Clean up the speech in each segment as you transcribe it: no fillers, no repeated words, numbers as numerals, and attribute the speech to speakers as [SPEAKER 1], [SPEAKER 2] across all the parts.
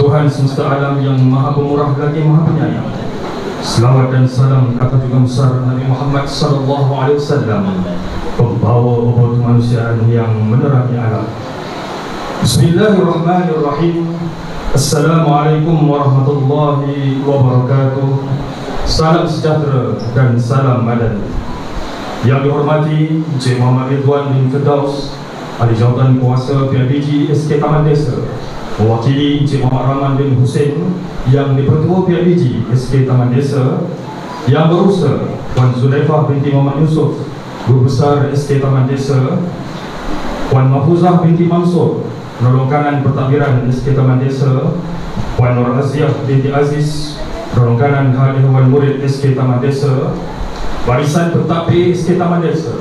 [SPEAKER 1] Tuhan semesta alam yang maha pemurah lagi maha penyayang. Selawat dan salam atas juga besar Nabi Muhammad sallallahu alaihi wasallam, pembawa obat kemanusiaan yang menerangi alam. Bismillahirrahmanirrahim. Assalamualaikum warahmatullahi wabarakatuh. Salam sejahtera dan salam madani. Yang dihormati Encik Muhammad Ridwan bin Firdaus, Ahli Jawatan Kuasa PIBG SK Taman Desa, mewakili Encik Muhammad Rahman bin Hussein yang di-Pertua PIBG SK Taman Desa, Yang Berusaha Puan Zulaifah binti Muhammad Yusof, Guru Besar SK Taman Desa, Puan Mahfuzah binti Mansur, Penolong Kanan Pentadbiran SK Taman Desa, Puan Nur Aziah binti Aziz, Penolong Kanan Hal Ehwan Murid SK Taman Desa, Barisan Pentadbir SK Taman Desa,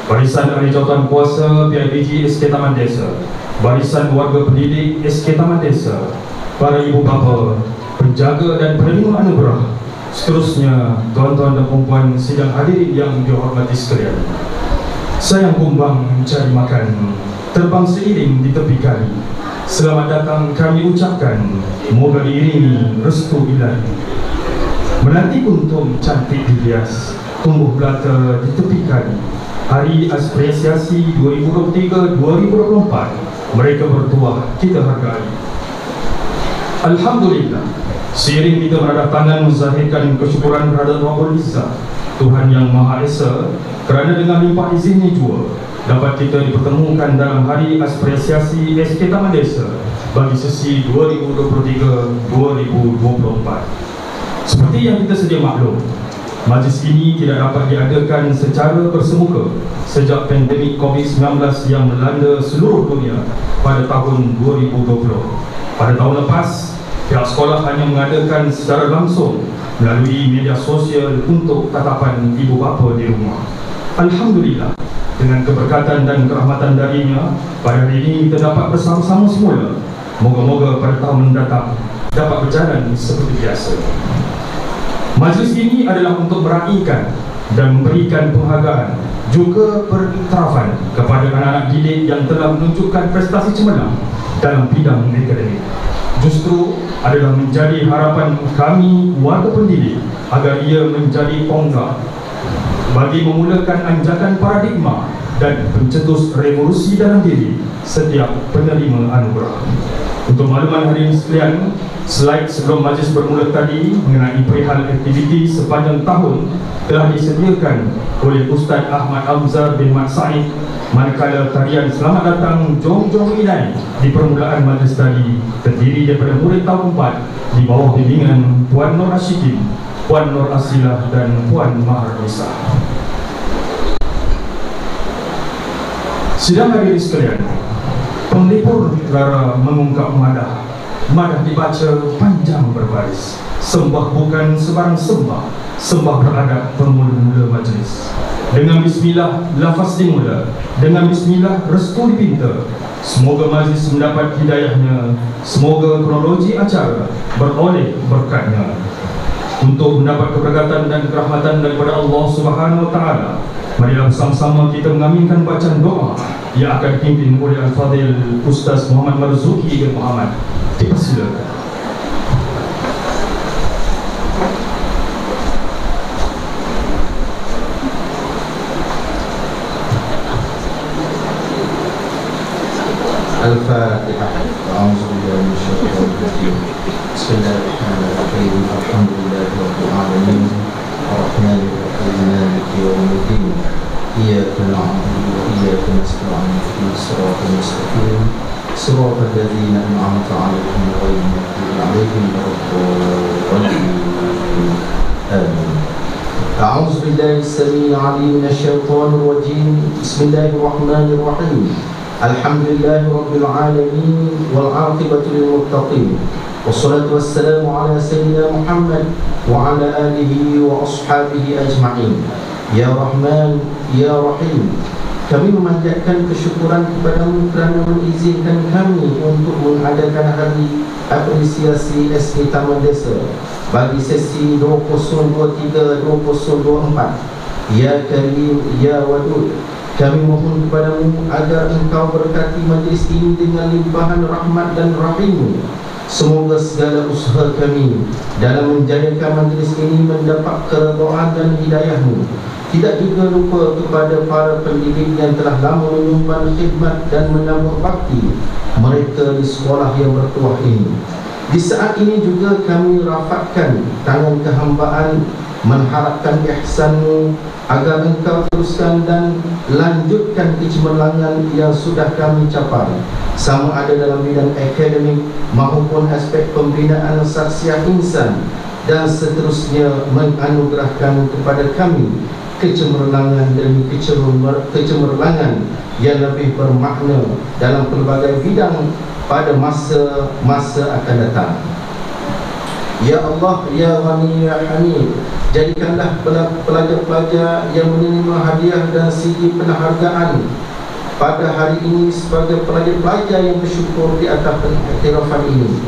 [SPEAKER 1] Barisan Ahli Jawatan Kuasa PIBG SK Taman Desa, Barisan Warga Pendidik SK Taman Desa, para ibu bapa, penjaga dan penerima anugerah, seterusnya tuan-tuan dan puan-puan sidang hadirin yang dihormati sekalian. Sayang kumbang mencari makan, terbang seiring di tepi kali. Selamat datang kami ucapkan, moga diiringi restu ilahi. Menanti kuntum cantik dihias, tumbuh belata di tepi kali. Hari Apresiasi 2023-2024 mereka bertuah kita hargai. Alhamdulillah, seiring kita meradah tangan menzahirkan kesyukuran terhadap Rabbul Izzah, Tuhan yang Maha Esa, kerana dengan limpah izinnya jua dapat kita dipertemukan dalam hari Apresiasi SK Taman Desa bagi sesi 2023-2024. Seperti yang kita sedia maklum, majlis ini tidak dapat diadakan secara bersemuka sejak pandemik COVID-19 yang melanda seluruh dunia pada tahun 2020. Pada tahun lepas, pihak sekolah hanya mengadakan secara langsung melalui media sosial untuk tatapan ibu bapa di rumah. Alhamdulillah, dengan keberkatan dan kerahmatan darinya, pada hari ini kita dapat bersama-sama semula. Moga-moga pada tahun mendatang dapat berjalan seperti biasa. Majlis ini adalah untuk meraihkan dan memberikan penghargaan juga periktirafan kepada anak-anak didik yang telah menunjukkan prestasi cemerlang dalam bidang akademik. Justru adalah menjadi harapan kami warga pendidik agar ia menjadi tonggak bagi memulakan anjakan paradigma dan pencetus revolusi dalam diri setiap penerima anugerah. Untuk makluman hari ini sekalian, slide sebelum majlis bermula tadi mengenai perihal aktiviti sepanjang tahun telah disediakan oleh Ustaz Ahmad Amzar bin Mat Said, manakala tarian Selamat Datang Jom Jom Inai di permulaan majlis tadi terdiri daripada murid tahun 4 di bawah bimbingan Puan Nur Ashikin, Puan Nur Asilah dan Puan Mahar Nisa. Sidang hadirin sekalian, penglipur negara mengungkap madah. Madah dibaca panjang berbaris. Sembah bukan sebarang sembah, sembah beradab pemula-mula majlis. Dengan bismillah lafaz dimula, dengan bismillah restu dipinta. Semoga majlis mendapat hidayahnya, semoga kronologi acara beroleh berkatnya. Untuk mendapat keberkatan dan kerahmatan daripada Allah Subhanahu Wa Taala, marilah bersama-sama kita mengaminkan bacaan doa yang akan dipimpin oleh Al-Fadhil Ustaz Muhammad Marzuki bin Muhammad. Dipersilakan.
[SPEAKER 2] Al-Fatihah. A'udzubillahi minasyaitonir rajim. Bismillahirrahmanirrahim. Alhamdulillahirabbil alamin. Arrahmanir rahim. Maliki yaumiddin. Iyyaka na'budu wa iyyaka nasta'in. Ihdinas siratal mustaqim. صراط الذين أنعمت عليهم غير المغضوب عليهم ولا الضالين. آمين. أعوذ بالله السميع العليم من الشيطان الرجيم. بسم الله الرحمن الرحيم. الحمد لله رب العالمين والعاقبة للمتقين والصلاة والسلام على سيدنا محمد وعلى آله وأصحابه أجمعين. يا رحمن يا رحيم. Kami memanjatkan kesyukuran kepada-Mu kerana mengizinkan kami untuk mengadakan hari apresiasi SK Taman Desa bagi sesi 2023-2024. Ya Karim, Ya Wadud, kami mohon kepada-Mu agar Engkau berkati majlis ini dengan limpahan rahmat dan rahim-Mu. Semoga segala usaha kami dalam menjayakan majlis ini mendapat keredaan dan hidayah-Mu. Tidak juga lupa kepada para pendidik yang telah lama menyumbang khidmat dan menambah bakti mereka di sekolah yang bertuah ini. Di saat ini juga kami rapatkan tangan kehambaan, mengharapkan ihsan-Mu agar Engkau teruskan dan lanjutkan kecemerlangan yang sudah kami capai, sama ada dalam bidang akademik maupun aspek pembinaan saksiah insan, dan seterusnya menganugerahkan kepada kami kecemerlangan demi kecemerlangan yang lebih bermakna dalam pelbagai bidang pada masa-masa akan datang. Ya Allah, Ya Ghani, Ya Hamid, jadikanlah pelajar-pelajar yang menerima hadiah dan sigi penghargaan pada hari ini sebagai pelajar-pelajar yang bersyukur di atas pengiktirafan ini.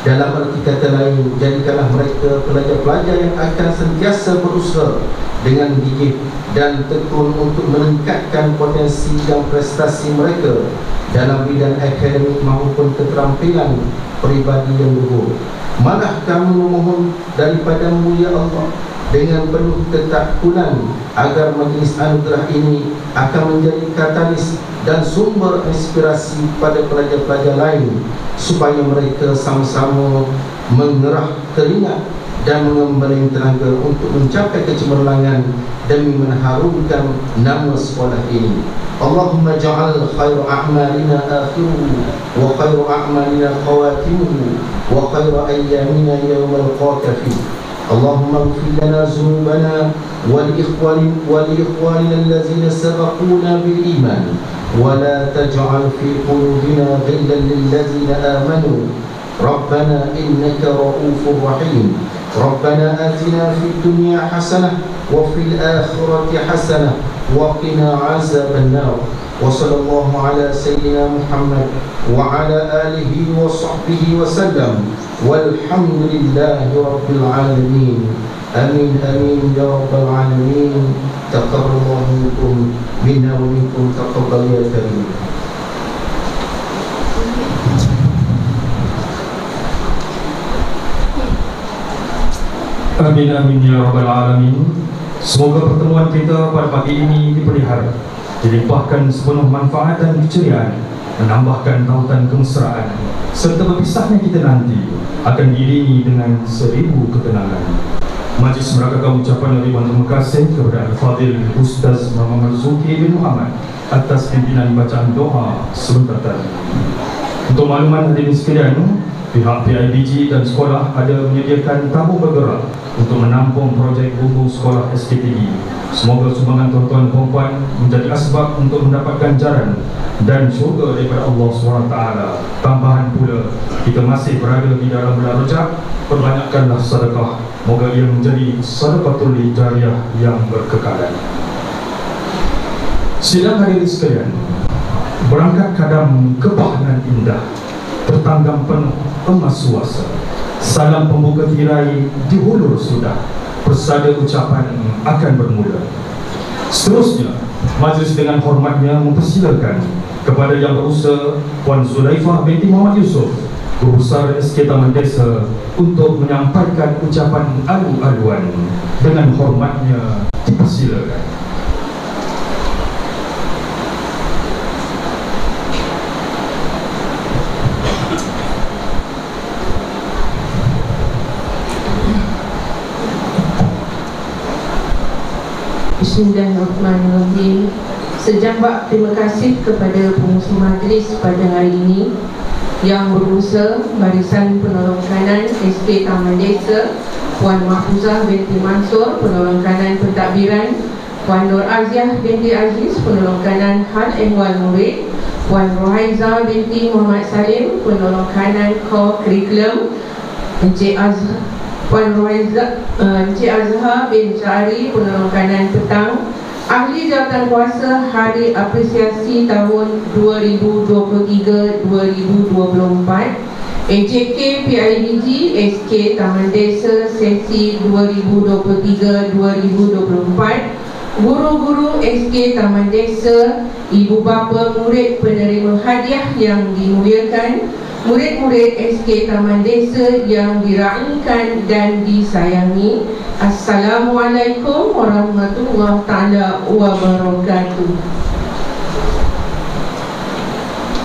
[SPEAKER 2] Dalam arti kata lain, jadikanlah mereka pelajar-pelajar yang akan sentiasa berusaha dengan gigih dan tekun untuk meningkatkan potensi dan prestasi mereka dalam bidang akademik maupun keterampilan peribadi yang luhur. Malah kami memohon daripada-Mu, Ya Allah, dengan penuh ketakutan agar majlis anugerah ini akan menjadi katalis dan sumber inspirasi pada pelajar-pelajar lain, supaya mereka sama-sama mengerah keringat dan mengembalikan tenaga untuk mencapai kecemerlangan demi mengharumkan nama sekolah ini. Allahumma ja'al khairu a'malina akhiruhu wa khairu a'malina khawatimuhu wa khairu ayyamina yawmal qatafi. Allahumma ighfir lana dhunubana wal ikhwanina allazina sabaquna bil iman wa la taj'al fi qulubina ghillan lil ladzina amanu. Rabbana innaka ra'ufur rahim. Rabbana atina fid dunya hasanah wa fil akhirati hasanah wa qina 'adzaban nar. Wa sallallahu ala sayyidina Muhammad wa ala alihi wa sahbihi wa sallam. Walhamdulillahi rabbil alamin. Amin amin ya rabbal alamin. Taqabbalallahu minkum minna wa minkum taqabbal ya karim.
[SPEAKER 1] Amin amin ya rabbal alamin. Semoga pertemuan kita pada pagi ini dipelihara, dilimpahkan sepenuh manfaat dan keceriaan, menambahkan tautan kemesraan, serta berpisahnya kita nanti akan diiringi dengan 1000 ketenangan. Majlis merakakan ucapan ribuan terima kasih kepada Al-Fadhil Ustaz Muhammad Zuki bin Muhammad atas pimpinan bacaan doa sebentar tadi. Untuk makluman hadirin sekalian, pihak PIBG dan sekolah ada menyediakan tabung bergerak untuk menampung projek buku sekolah SKTG. Semoga sumbangan tuan-tuan dan puan menjadi asbab untuk mendapatkan ganjaran dan syurga daripada Allah SWT. Tambahan pula, kita masih berada di dalam bulan Rajab, perbanyakkanlah sedekah. Moga ia menjadi sedekatul jariah yang berkekalan. Sidang hadirin sekalian, berangkat kadam kebahanan indah, tertanggang penuh emas suasa. Salam pembuka tirai dihulur sudah, persada ucapan akan bermula. Seterusnya, majlis dengan hormatnya mempersilakan kepada Yang Berusaha Puan Zulaifah binti Muhammad Yusof, Guru Besar SK Taman Desa, untuk menyampaikan ucapan alu-aluan. Dengan hormatnya dipersilakan.
[SPEAKER 3] Bismillahirrahmanirrahim. Sejambak terima kasih kepada pengurusi majlis pada hari ini, Yang Berusaha Barisan Penolong Kanan SK Taman Desa, Puan Mahfuzah binti Mansur, Penolong Kanan Pentadbiran, Puan Nur Aziah binti Aziz, Penolong Kanan Hal Ehwal Murid, Puan Rohaiza binti Muhammad Salim, Penolong Kanan Core Curriculum, Encik Azhar, Puan Rohaiza, Encik Azhar bin Syari, Penolong Kanan Petang, Ahli Jawatan Kuasa Hari Apresiasi tahun 2023-2024, EJK PIBG SK Taman Desa sesi 2023-2024, guru-guru SK Taman Desa, ibu bapa murid penerima hadiah yang dimuliakan, murid-murid SK Taman Desa yang diraikan dan disayangi, Assalamualaikum warahmatullahi taala wabarakatuh.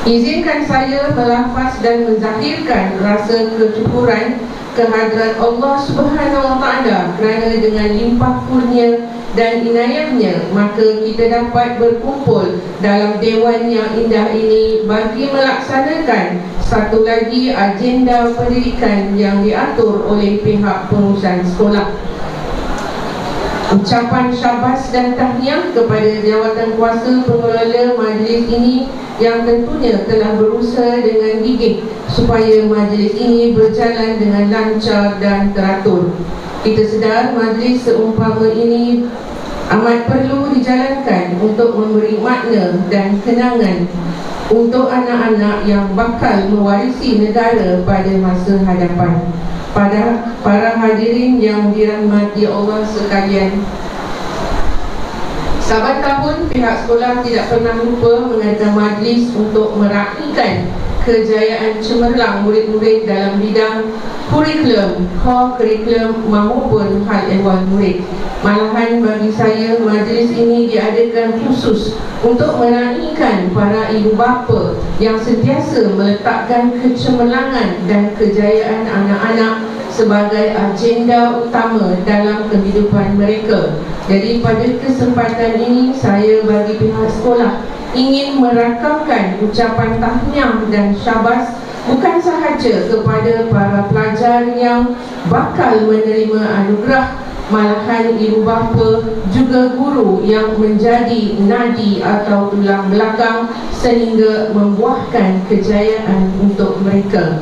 [SPEAKER 3] Izinkan saya melafaz dan menzahirkan rasa kesyukuran kehadrat Allah Subhanahu wa taala kerana dengan limpah kurnia dan inayahnya maka kita dapat berkumpul dalam dewan yang indah ini bagi melaksanakan satu lagi agenda pendidikan yang diatur oleh pihak pengurusan sekolah. Ucapan syabas dan tahniah kepada jawatan kuasa pengelola majlis ini yang tentunya telah berusaha dengan gigih supaya majlis ini berjalan dengan lancar dan teratur. Kita sedar majlis seumpama ini amat perlu dijalankan untuk memberi makna dan kenangan untuk anak-anak yang bakal mewarisi negara pada masa hadapan. Pada para hadirin yang dirahmati Allah sekalian, saban tahun pihak sekolah tidak pernah lupa mengadakan majlis untuk meraihkan kejayaan cemerlang murid-murid dalam bidang kurikulum, co-kurikulum maupun hal ehwal murid. Malahan bagi saya majlis ini diadakan khusus untuk meraihkan para ibu bapa yang sentiasa meletakkan kecemerlangan dan kejayaan anak-anak sebagai agenda utama dalam kehidupan mereka. Jadi pada kesempatan ini saya bagi pihak sekolah ingin merakamkan ucapan tahniah dan syabas bukan sahaja kepada para pelajar yang bakal menerima anugerah, malahan ibu bapa juga guru yang menjadi nadi atau tulang belakang sehingga membuahkan kejayaan untuk mereka.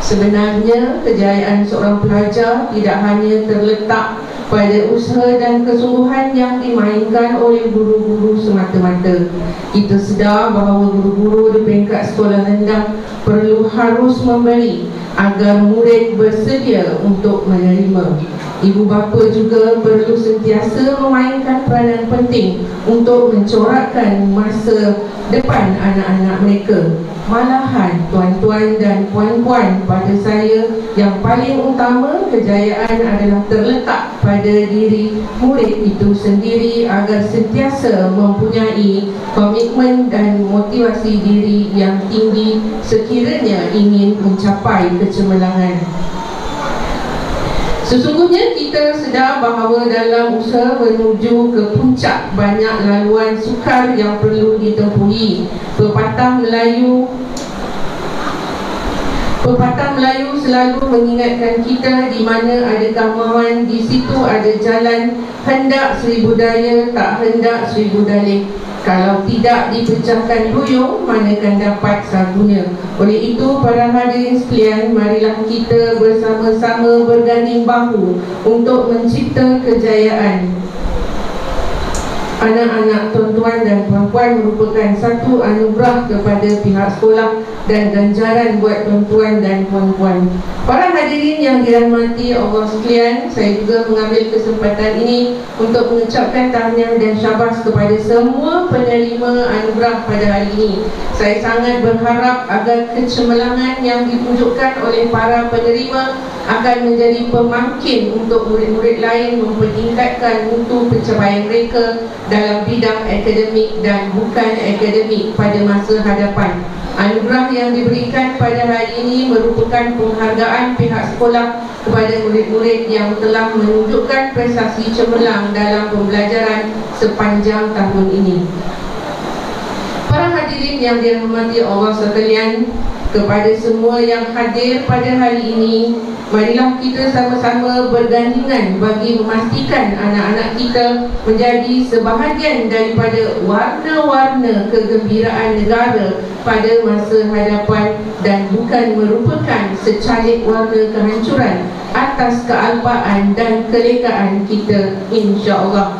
[SPEAKER 3] Sebenarnya kejayaan seorang pelajar tidak hanya terletak pada usaha dan kesungguhan yang dimainkan oleh guru-guru semata-mata. Kita sedar bahawa guru-guru di peringkat sekolah rendah harus memberi agar murid bersedia untuk menerima. Ibu bapa juga perlu sentiasa memainkan peranan penting untuk mencorakkan masa depan anak-anak mereka. Malahan tuan-tuan dan puan-puan, pada saya yang paling utama kejayaan adalah terletak pada diri murid itu sendiri agar sentiasa mempunyai komitmen dan motivasi diri yang tinggi sekiranya ingin mencapai kecemerlangan. Sesungguhnya kita sedar bahawa dalam usaha menuju ke puncak banyak laluan sukar yang perlu ditempuhi. Pepatah Melayu selalu mengingatkan kita di mana ada kemahuan, di situ ada jalan. Hendak seribu daya, tak hendak seribu dalih. Kalau tidak dipecahkan duyung, manakan dapat sagunya. Oleh itu, para hadirin sekalian, marilah kita bersama-sama berganding bahu untuk mencipta kejayaan. Anak-anak, tuan-tuan dan puan-puan merupakan satu anugerah kepada pihak sekolah dan ganjaran buat tuan-tuan dan puan-puan. Para hadirin yang dirahmati Allah sekalian, saya juga mengambil kesempatan ini untuk mengucapkan tahniah dan syabas kepada semua penerima anugerah pada hari ini. Saya sangat berharap agar kecemerlangan yang ditunjukkan oleh para penerima akan menjadi pemangkin untuk murid-murid lain mempertingkatkan mutu pencapaian mereka dalam bidang akademik dan bukan akademik pada masa hadapan. Anugerah yang diberikan pada hari ini merupakan penghargaan pihak sekolah kepada murid-murid yang telah menunjukkan prestasi cemerlang dalam pembelajaran sepanjang tahun ini. Para hadirin yang dirahmati Allah sekalian, kepada semua yang hadir pada hari ini, marilah kita sama-sama bergandingan bagi memastikan anak-anak kita menjadi sebahagian daripada warna-warna kegembiraan negara pada masa hadapan dan bukan merupakan secalik warna kehancuran atas kealpaan dan kelekaan kita, insya-Allah.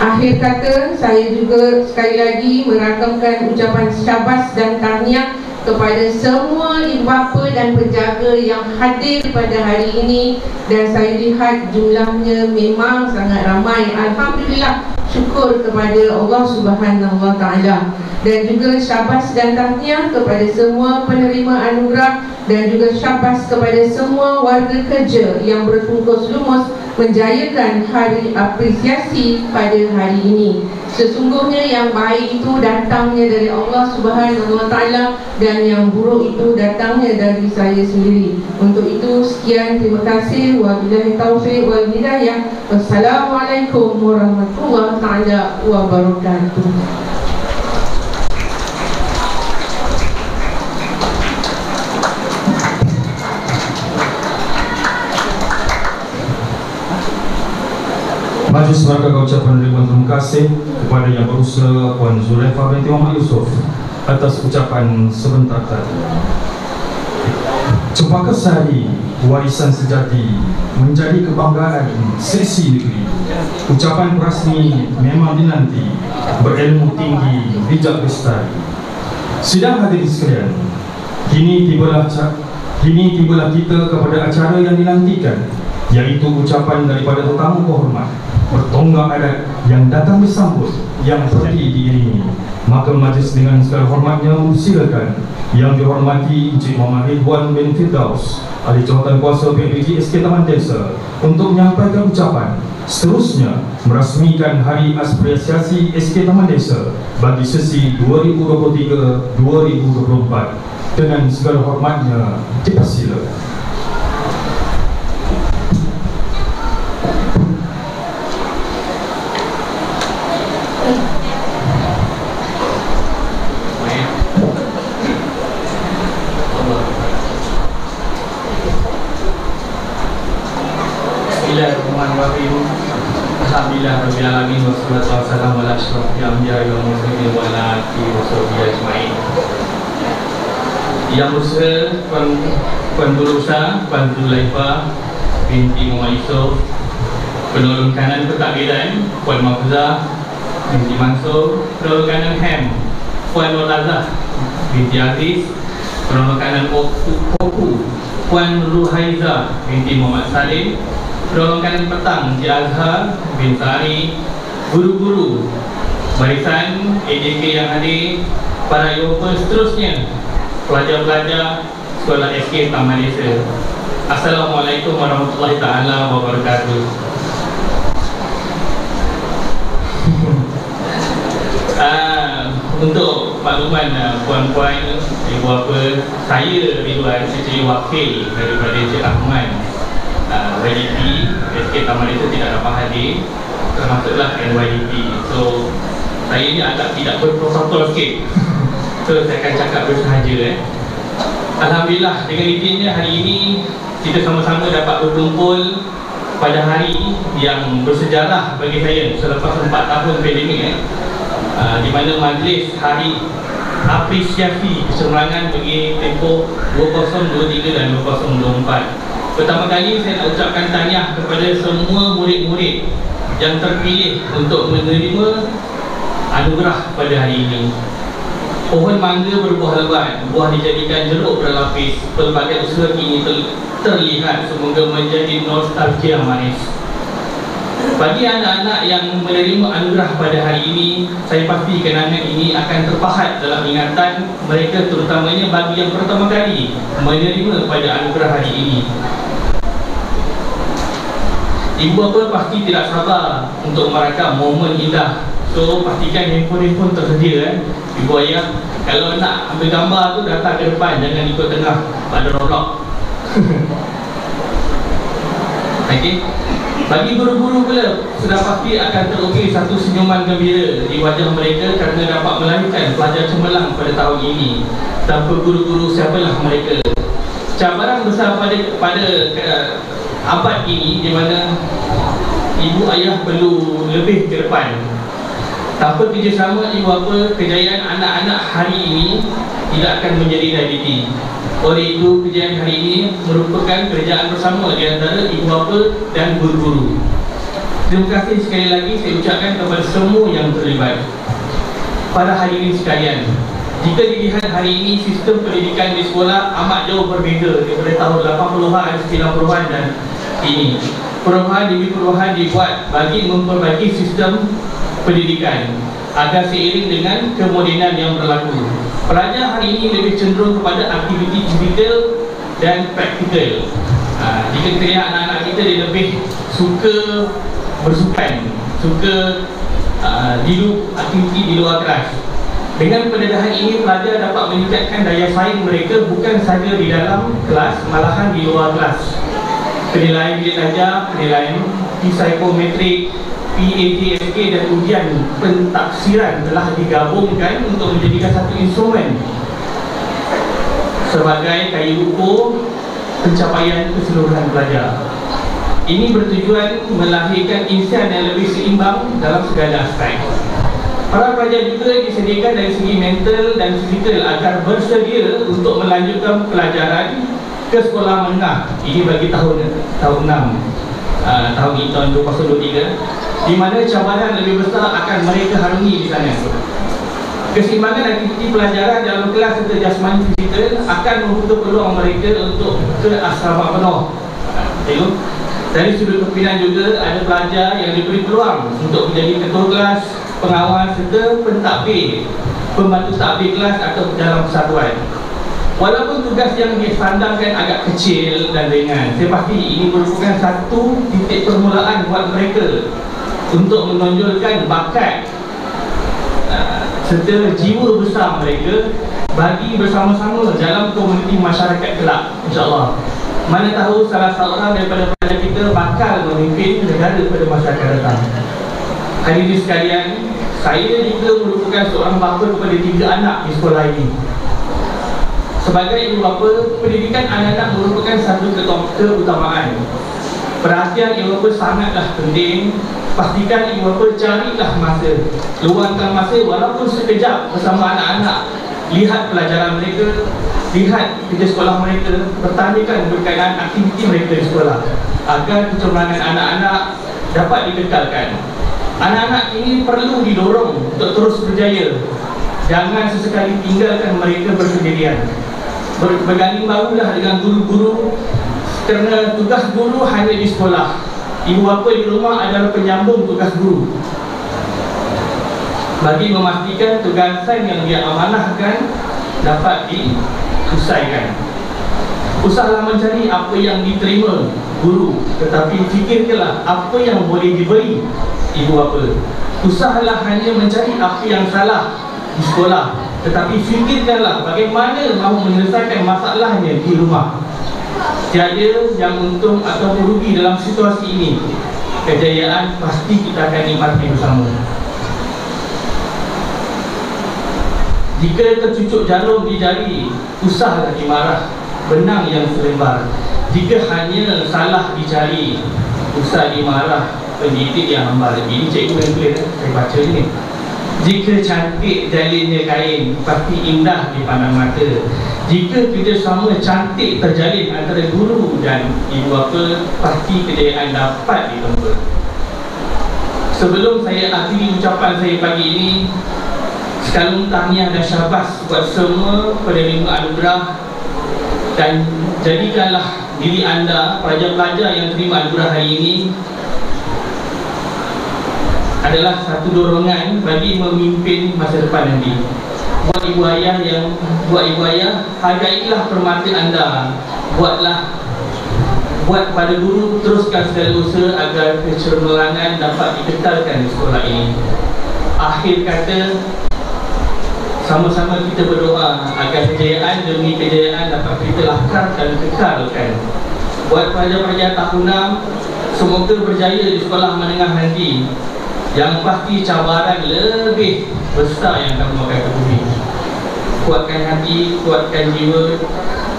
[SPEAKER 3] Akhir kata, saya juga sekali lagi merakamkan ucapan syabas dan tahniah kepada semua ibu bapa dan penjaga yang hadir pada hari ini, dan saya lihat jumlahnya memang sangat ramai. Alhamdulillah, syukur kepada Allah Subhanahu Wa Taala, dan juga syabas dan tahniah kepada semua penerima anugerah, dan juga syabas kepada semua warga kerja yang bertungkus lumus menjayakan hari apresiasi pada hari ini. Sesungguhnya yang baik itu datangnya dari Allah Subhanahu Wa Taala, dan yang buruk itu datangnya dari saya sendiri. Untuk itu sekian, terima kasih. Wabillahi taufiq wal hidayah. Wassalamualaikum warahmatullahi taala wabarakatuh.
[SPEAKER 1] Majlis Meraka ucapan ribuan terima kasih kepada Yang Berusaha Puan Zulaifa binti Muhammad Yusof atas ucapan sebentar tadi. Cempaka Sari, warisan sejati, menjadi kebanggaan sesi negeri. Ucapan rasmi memang dinanti, berilmu tinggi, bijak lestari. Sidang hadirin sekalian, kini tibalah kita kepada acara yang dinantikan, yaitu ucapan daripada tetamu kehormat, bertonggak adat yang datang bersambut, yang pergi diiringi. Maka majlis dengan segala hormatnya mempersilakan Yang dihormati Encik Muhammad Ridwan bin Firdaus, Ahli Jawatan Kuasa PBG SK Taman Desa, untuk menyampaikan ucapan. Seterusnya merasmikan Hari Apresiasi SK Taman Desa bagi sesi 2023-2024. Dengan segala hormatnya dipersilakan.
[SPEAKER 4] Bismillahirrahmanirrahim. Alhamdulillah rabbil alamin, wassalatu wassalamu ala asyrafil anbiya'i wal mursalin wa ala alihi washabbihi ajmain. Yang Berusaha Puan Berusaha Puan Zulaifa binti Muhammad Yusof, penolong kanan pentadbiran Puan Mahfuzah binti Mansur, penolong kanan Ham Puan Nurlazah binti Aziz, penolong kanan Oku Puan Ruhaiza binti Muhammad Salim, penolong kanan petang Encik Azhar bin Sari, guru-guru barisan AJK yang hadir, para Eropa, seterusnya pelajar-pelajar Sekolah SK Taman Desa. Assalamualaikum warahmatullahi taala wabarakatuh. Untuk makluman puan-puan, ibu apa, saya Ridwan sebagai wakil daripada Encik Rahman, YDP SK Taman Desa tidak dapat hadir, termasuklah NYDP. So saya ni agak tidak berprotokol sikit. So saya akan cakap bersahaja. Alhamdulillah, dengan izinnya hari ini kita sama-sama dapat berkumpul pada hari yang bersejarah bagi saya selepas 4 tahun pandemik, di mana majlis hari apresiasi kesemerangan bagi tempoh 2023 dan 2024. Pertama kali saya nak ucapkan tahniah kepada semua murid-murid yang terpilih untuk menerima anugerah pada hari ini. Pohon mangga berbuah lebat, buah dijadikan jeruk berlapis. Pelbagai usaha kini terlihat, semoga menjadi nostalgia manis. Bagi anak-anak yang menerima anugerah pada hari ini, saya pasti kenangan ini akan terpahat dalam ingatan mereka, terutamanya bagi yang pertama kali menerima pada anugerah hari ini. Ibu bapa pasti tidak sabar untuk merakam momen indah. So pastikan handphone tersedia. Ibu ayah, kalau nak ambil gambar tu datang ke depan, jangan ikut tengah pada rolok. Okey. Bagi guru-guru pula, sudah pasti akan terukir satu senyuman gembira di wajah mereka kerana dapat melahirkan pelajar cemerlang pada tahun ini. Tanpa guru-guru, siapalah mereka? Cabaran besar pada abad ini, di mana ibu ayah perlu lebih ke depan. Tanpa kerjasama ibu bapa, kejayaan anak-anak hari ini tidak akan menjadi realiti. Oleh itu, kejayaan hari ini merupakan kerjaan bersama di antara ibu bapa dan guru-guru. Terima kasih sekali lagi saya ucapkan kepada semua yang terlibat. Pada hari ini sekalian, jika dilihat hari ini sistem pendidikan di sekolah amat jauh berbeza daripada tahun 80-an, 90-an dan ini. Perubahan demi perubahan dibuat bagi memperbaiki sistem pendidikan agar seiring dengan kemodenan yang berlaku. Pelajar hari ini lebih cenderung kepada aktiviti digital dan praktikal. Jika kita lihat anak-anak kita, dia lebih suka bersukan, suka aktiviti di luar kelas. Dengan pendedahan ini, pelajar dapat meningkatkan daya saing mereka bukan sahaja di dalam kelas, malahan di luar kelas. Penilaian bilik ajar, penilaian psikometrik, PAJSK dan ujian pentafsiran telah digabungkan untuk menjadikan satu instrumen sebagai kayu ukur pencapaian keseluruhan pelajar. Ini bertujuan melahirkan insan yang lebih seimbang dalam segala aspek. Para pelajar juga disediakan dari segi mental dan fizikal agar bersedia untuk melanjutkan pelajaran ke sekolah menengah. Ini bagi tahun 6, tahun 2023, di mana cabaran lebih besar akan mereka harungi di sana. Keseimbangan aktiviti pelajaran dalam kelas serta jasmani fizikal akan membuka peluang mereka untuk ke asrama penuh. Tengok, dari sudut kepimpinan juga ada pelajar yang diberi peluang untuk menjadi ketua kelas, pengawas serta pentadbir, pembantu tadbir kelas atau dalam persatuan. Walaupun tugas yang disandangkan agak kecil dan ringan, saya pasti ini merupakan satu titik permulaan buat mereka untuk menonjolkan bakat serta jiwa besar mereka bagi bersama-sama dalam komuniti masyarakat kelak, insyaAllah. Mana tahu salah seorang daripada pelajar kita bakal memimpin negara pada masa akan datang. Hadirin sekalian, saya juga merupakan seorang bapa kepada 3 anak di sekolah ini. Sebagai ibu bapa, pendidikan anak-anak merupakan satu keutamaan. Perhatian ibu bapa sangatlah penting. Pastikan ibu bapa carilah masa, luangkan masa walaupun sekejap bersama anak-anak. Lihat pelajaran mereka, lihat kerja sekolah mereka, pertanyakan berkaitan aktiviti mereka di sekolah agar kecemerlangan anak-anak dapat dikekalkan. Anak-anak ini perlu didorong untuk terus berjaya. Jangan sesekali tinggalkan mereka bersendirian. Berganding bahulah dengan guru-guru, kerana tugas guru hanya di sekolah. Ibu bapa di rumah adalah penyambung tugas guru bagi memastikan tugasan yang dia amanahkan dapat diselesaikan. Usahalah mencari apa yang diterima guru, tetapi fikirkanlah apa yang boleh diberi ibu bapa. Usahalah hanya mencari apa yang salah di sekolah, tetapi fikirkanlah bagaimana mahu menyelesaikan masalahnya di rumah. Tiada yang untung atau rugi dalam situasi ini. Kejayaan pasti kita akan nikmati bersama. Jika tercucuk jarum di jari, usahlah dimarah benang yang selembar. Jika hanya salah dicari, usah dimarah pendidik yang hambar. Ini cikgu yang tulis, saya baca ni. Jika cantik jalinnya kain, pasti indah di pandang mata. Jika kerjasama cantik terjalin antara guru dan ibu bapa, pasti kejayaan dapat ditempa. Sebelum saya akhiri ucapan saya pagi ini, sekalung tahniah dan syabas buat semua penerima anugerah, dan jadikanlah diri anda, pelajar-pelajar yang terima anugerah hari ini, adalah satu dorongan bagi memimpin masa depan nanti. Buat ibu ayah, hargailah permata anda. Buat pada guru, teruskan segala usaha agar kecemerlangan dapat dikekalkan di sekolah ini. Akhir kata, sama-sama kita berdoa agar kejayaan demi kejayaan dapat kita lahkar dan kekalkan. Buat pelajar-pelajar tahun 6, semoga berjaya di sekolah menengah nanti. Yang pasti cabaran lebih besar yang akan memakai ke bumi. Kuatkan hati, kuatkan jiwa.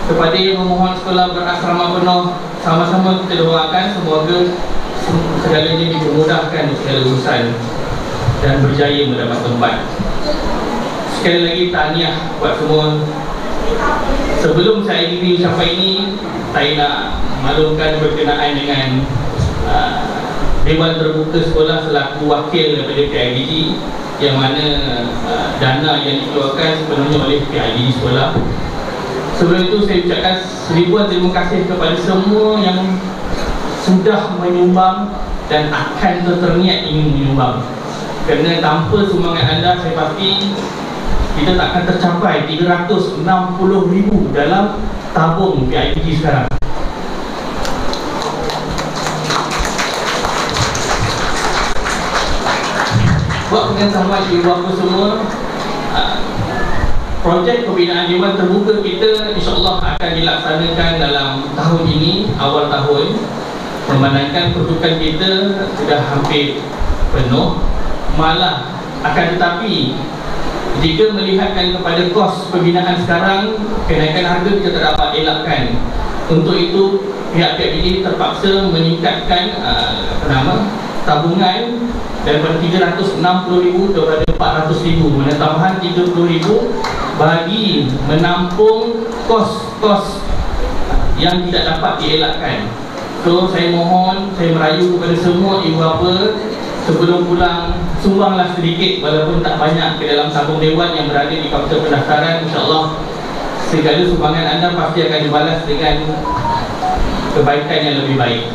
[SPEAKER 4] Kepada yang memohon sekolah berasrama penuh, sama-sama kita doakan semoga segalanya dipermudahkan di segala urusan dan berjaya mendapat tempat. Sekali lagi tahniah buat semua. Sebelum saya akhiri ucapan ini, saya nak maklumkan berkenaan dengan Dewan Terbuka Sekolah selaku wakil daripada PIBG, yang mana dana yang dikeluarkan sepenuhnya oleh PIBG sekolah. Sebelum itu saya ucapkan seribuan terima kasih kepada semua yang sudah menyumbang dan akan terniat ingin menyumbang. Kerana tanpa sumbangan anda, saya pasti kita tak akan tercapai 360,000 dalam tabung PIPG sekarang. Buat pengetahuan ibu bapa semua, projek pembinaan Dewan Terbuka kita insyaAllah akan dilaksanakan dalam tahun ini, awal tahun. Memandangkan pertukan kita sudah hampir penuh, malah akan tetapi jika melihatkan kepada kos pembinaan sekarang, kenaikan harga kita tak dapat elakkan. Untuk itu pihak-pihak ini terpaksa meningkatkan tabungan daripada 360,000 kepada 400,000, mana tambahan 30,000 bagi menampung kos-kos yang tidak dapat dielakkan. So saya mohon, saya merayu kepada semua ibu bapa, sebelum pulang sumbanglah sedikit walaupun tak banyak ke dalam tabung dewan yang berada di kaunter pendaftaran. InsyaAllah segala sumbangan anda pasti akan dibalas dengan kebaikan yang lebih baik.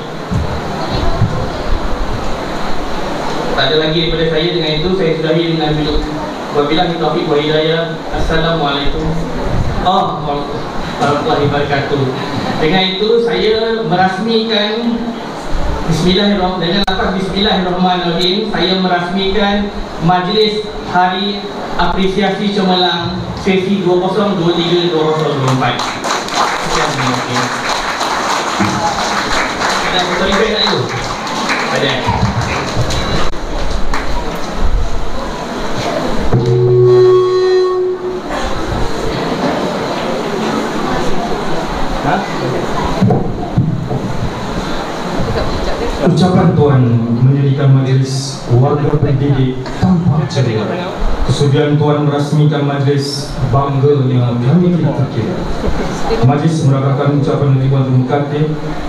[SPEAKER 4] Tak ada lagi daripada saya. Dengan itu saya sudahi dengan bilik wabillahi taufiq wa hidayah. Assalamualaikum warahmatullahi wabarakatuh. Dengan itu saya merasmikan Bismillahirrahmanirrahim. Dengan lafaz Bismillahirrahmanirrahim, saya merasmikan Majlis Hari Apresiasi Cemerlang sesi 2023-2024. Sekian, terima kasih. Ada terlibat tak itu? Ada.
[SPEAKER 1] Ucapan Tuan menjadikan majlis warga pendidik tampak ceria. Kesudian Tuan merasmikan majlis bangga dengan kami tidak terkira. Majlis meragakan ucapan Dewan Terbuka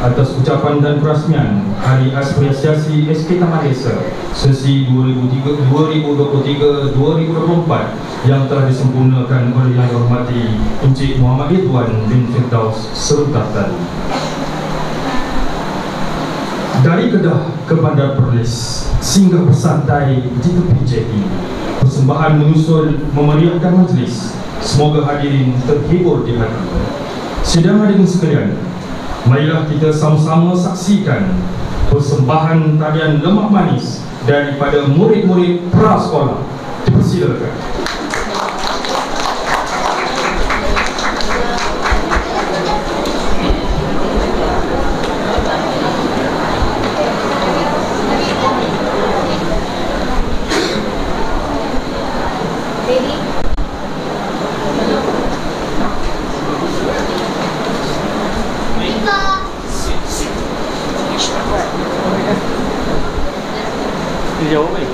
[SPEAKER 1] atas ucapan dan perasmian Hari Apresiasi SK Taman Desa sesi 2023-2024 yang telah disempurnakan oleh Yang Dihormati Encik Muhammad Ridwan bin Firdaus Serutatan. Dari Kedah ke Bandar Perlis, singgah bersantai di tepi jeti. Persembahan menyusul memeriahkan majlis. Semoga hadirin terhibur di hati. Sidang hadirin sekalian, marilah kita sama-sama saksikan persembahan tarian lemak manis daripada murid-murid prasekolah. Dipersilakan.
[SPEAKER 4] Jauh baik.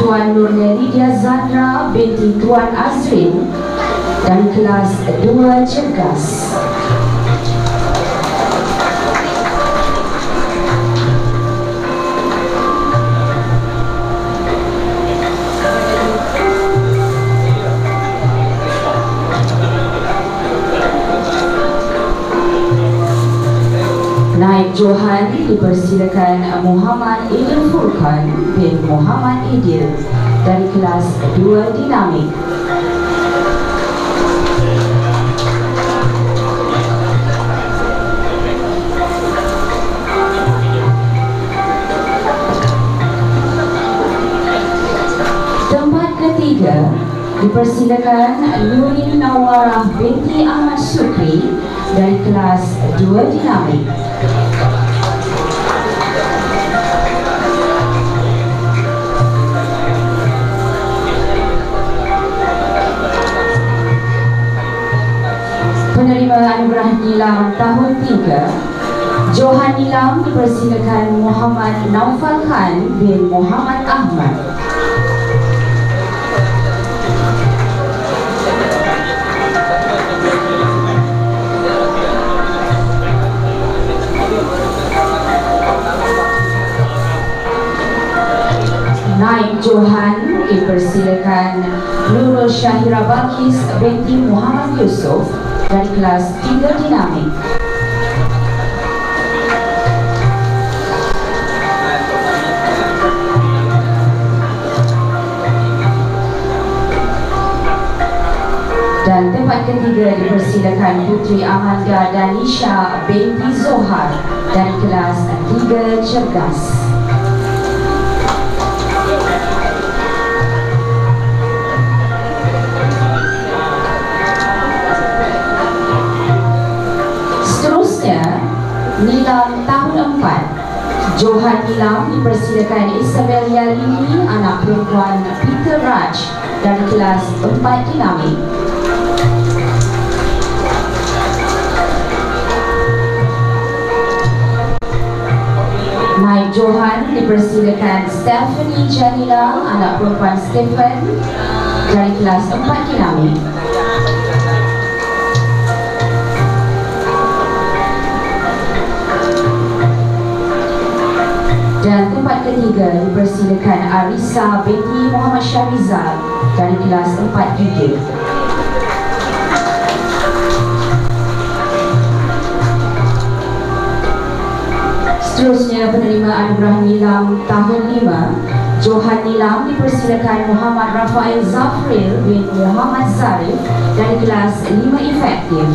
[SPEAKER 5] Tuan Nurlidia Zandra binti Tuan Azrin dari kelas 2 Cergas. Naib Johan dipersilakan Muhammad Idil Furqan bin Muhammad Idil dari kelas 2 Dinamik. Tempat ketiga dipersilakan Nurin Nawarah binti Ahmad Sukri dari kelas 2 Dinamik. Penerima anugerah nilam tahun 3, Johan Nilam dipersilakan Muhammad Naufal Khan bin Muhammad Ahmad. Naib Johan dipersilakan Nurul Syahira Bakis binti Muhammad Yusof dari kelas 3 Dinamik. Dan tempat ketiga dipersilakan Putri Amanda Danisha binti Zohar dari kelas 3 Cergas. Nilam tahun 4, Johan Nilam dipersilakan Isabel Yalini anak perempuan Peter Raj dari kelas 4 Dinamik. Naib Johan dipersilakan Stephanie Janila anak perempuan Stephen dari kelas 4 Dinamik. Dan tempat ketiga dipersilakan Arisa binti Muhammad Syahrizal dari kelas 4 Gigit. Seterusnya penerima anugerah nilam tahun 5, Johan Nilam dipersilakan Muhammad Rafael Zafril bin Muhammad Zarif dari kelas 5 Efektif.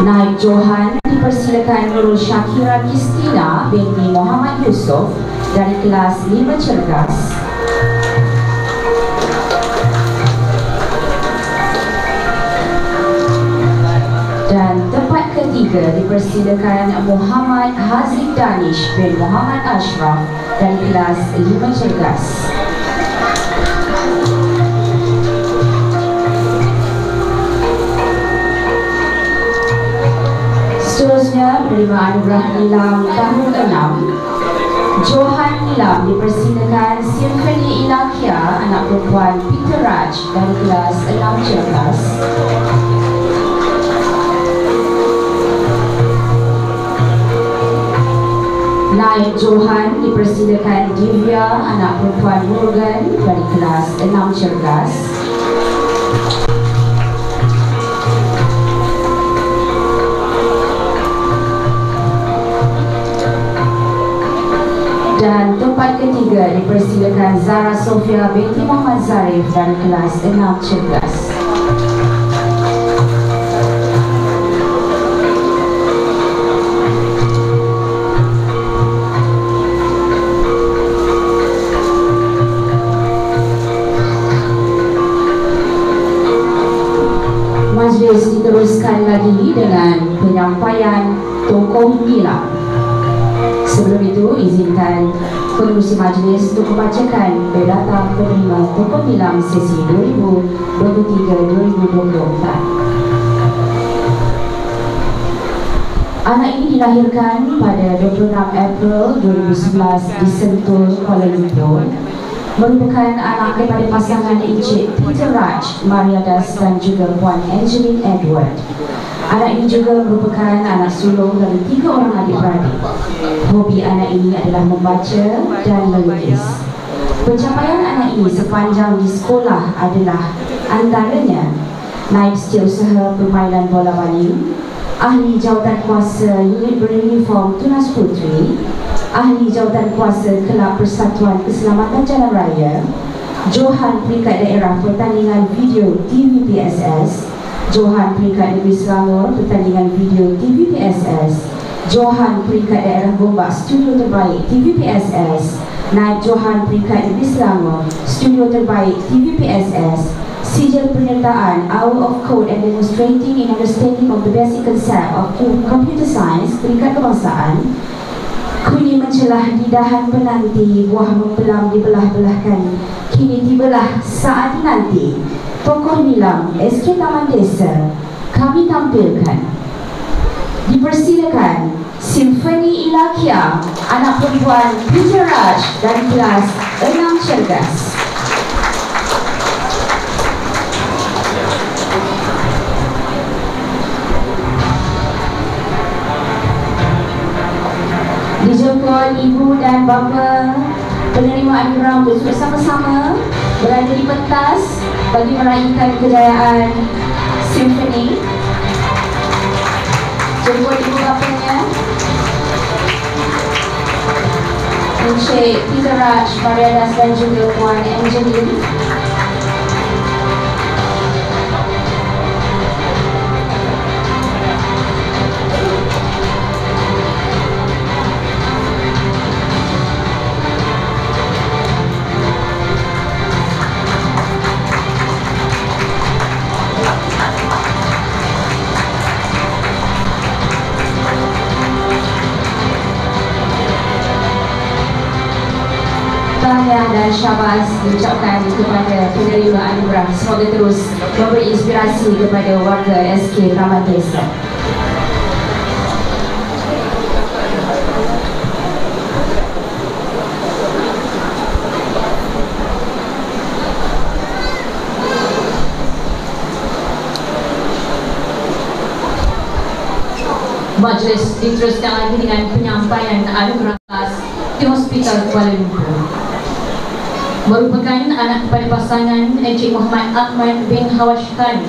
[SPEAKER 5] Naib Johan dipersilakan Nurul Syakira Kristina binti Muhammad Yusof dari kelas 5 Cergas. Dan tempat ketiga dipersilakan Muhammad Haziq Danish bin Muhammad Ashraf dari kelas 5 Cergas. Seterusnya penerima anugerah nilam tahun 6, Johan Nilam dipersilakan Symphony Ilakia anak perempuan Peter Raj dari kelas 6 Cergas. Naib Johan dipersilakan Divya anak perempuan Morgan dari kelas 6 Cergas. Dan tempat ketiga dipersilakan Zara Sofia binti Muhammad Zarif dari kelas 6 Cergas. Majlis diteruskan lagi dengan penyampaian tokoh nilam. Sebelum itu, izinkan Pengerusi Majlis untuk membacakan biodata penerima pokok nilam sesi 2023-2024. Anak ini dilahirkan pada 26 April 2011 di Sentul, Kuala Lumpur. Merupakan anak daripada pasangan Encik Peter Raj, Maria Das dan juga Puan Angeline Edward. Anak ini juga merupakan anak sulung dari 3 orang adik-beradik. Hobi anak ini adalah membaca dan melukis. Pencapaian anak ini sepanjang di sekolah adalah antaranya naib setiausaha permainan bola baling, ahli jawatan kuasa unit beruniform Tunas Puteri, ahli jawatan kuasa Kelab Persatuan Keselamatan Jalan Raya, Johan peringkat daerah pertandingan video TVPSS, Johan peringkat negeri Selangor pertandingan video TVPSS, Johan peringkat daerah Gombak studio terbaik TVPSS, naib Johan peringkat negeri Selangor studio terbaik TVPSS, sijil penyertaan Hour of Code and Demonstrating in Understanding of the Basic Concept of Computer Science peringkat kebangsaan. Kuni mencelah di dahan penanti, buah mempelam dibelah-belahkan. Kini tibalah saat nanti. Tokoh nilam SK Taman Desa kami tampilkan. Dipersilakan Simfoni Ilakia, anak perempuan Peter Raj dari kelas 6 cergas. Dijemput ibu dan bapa penerima anugerah untuk bersama-sama berada di pentas bagi meraihkan kejayaan simfoni. Jemput ibu bapanya Encik Peter Raj, Maria Das dan juga Puan Angeline. Tahniah dan syabas diucapkan kepada penerima anugerah. Semoga terus memberi inspirasi kepada warga SK Taman Desa. Majlis diteruskan lagi dengan penyampaian anugerah di Hospital Kuala Lumpur. Merupakan anak kepada pasangan Encik Muhammad Ahmad bin Hawashkan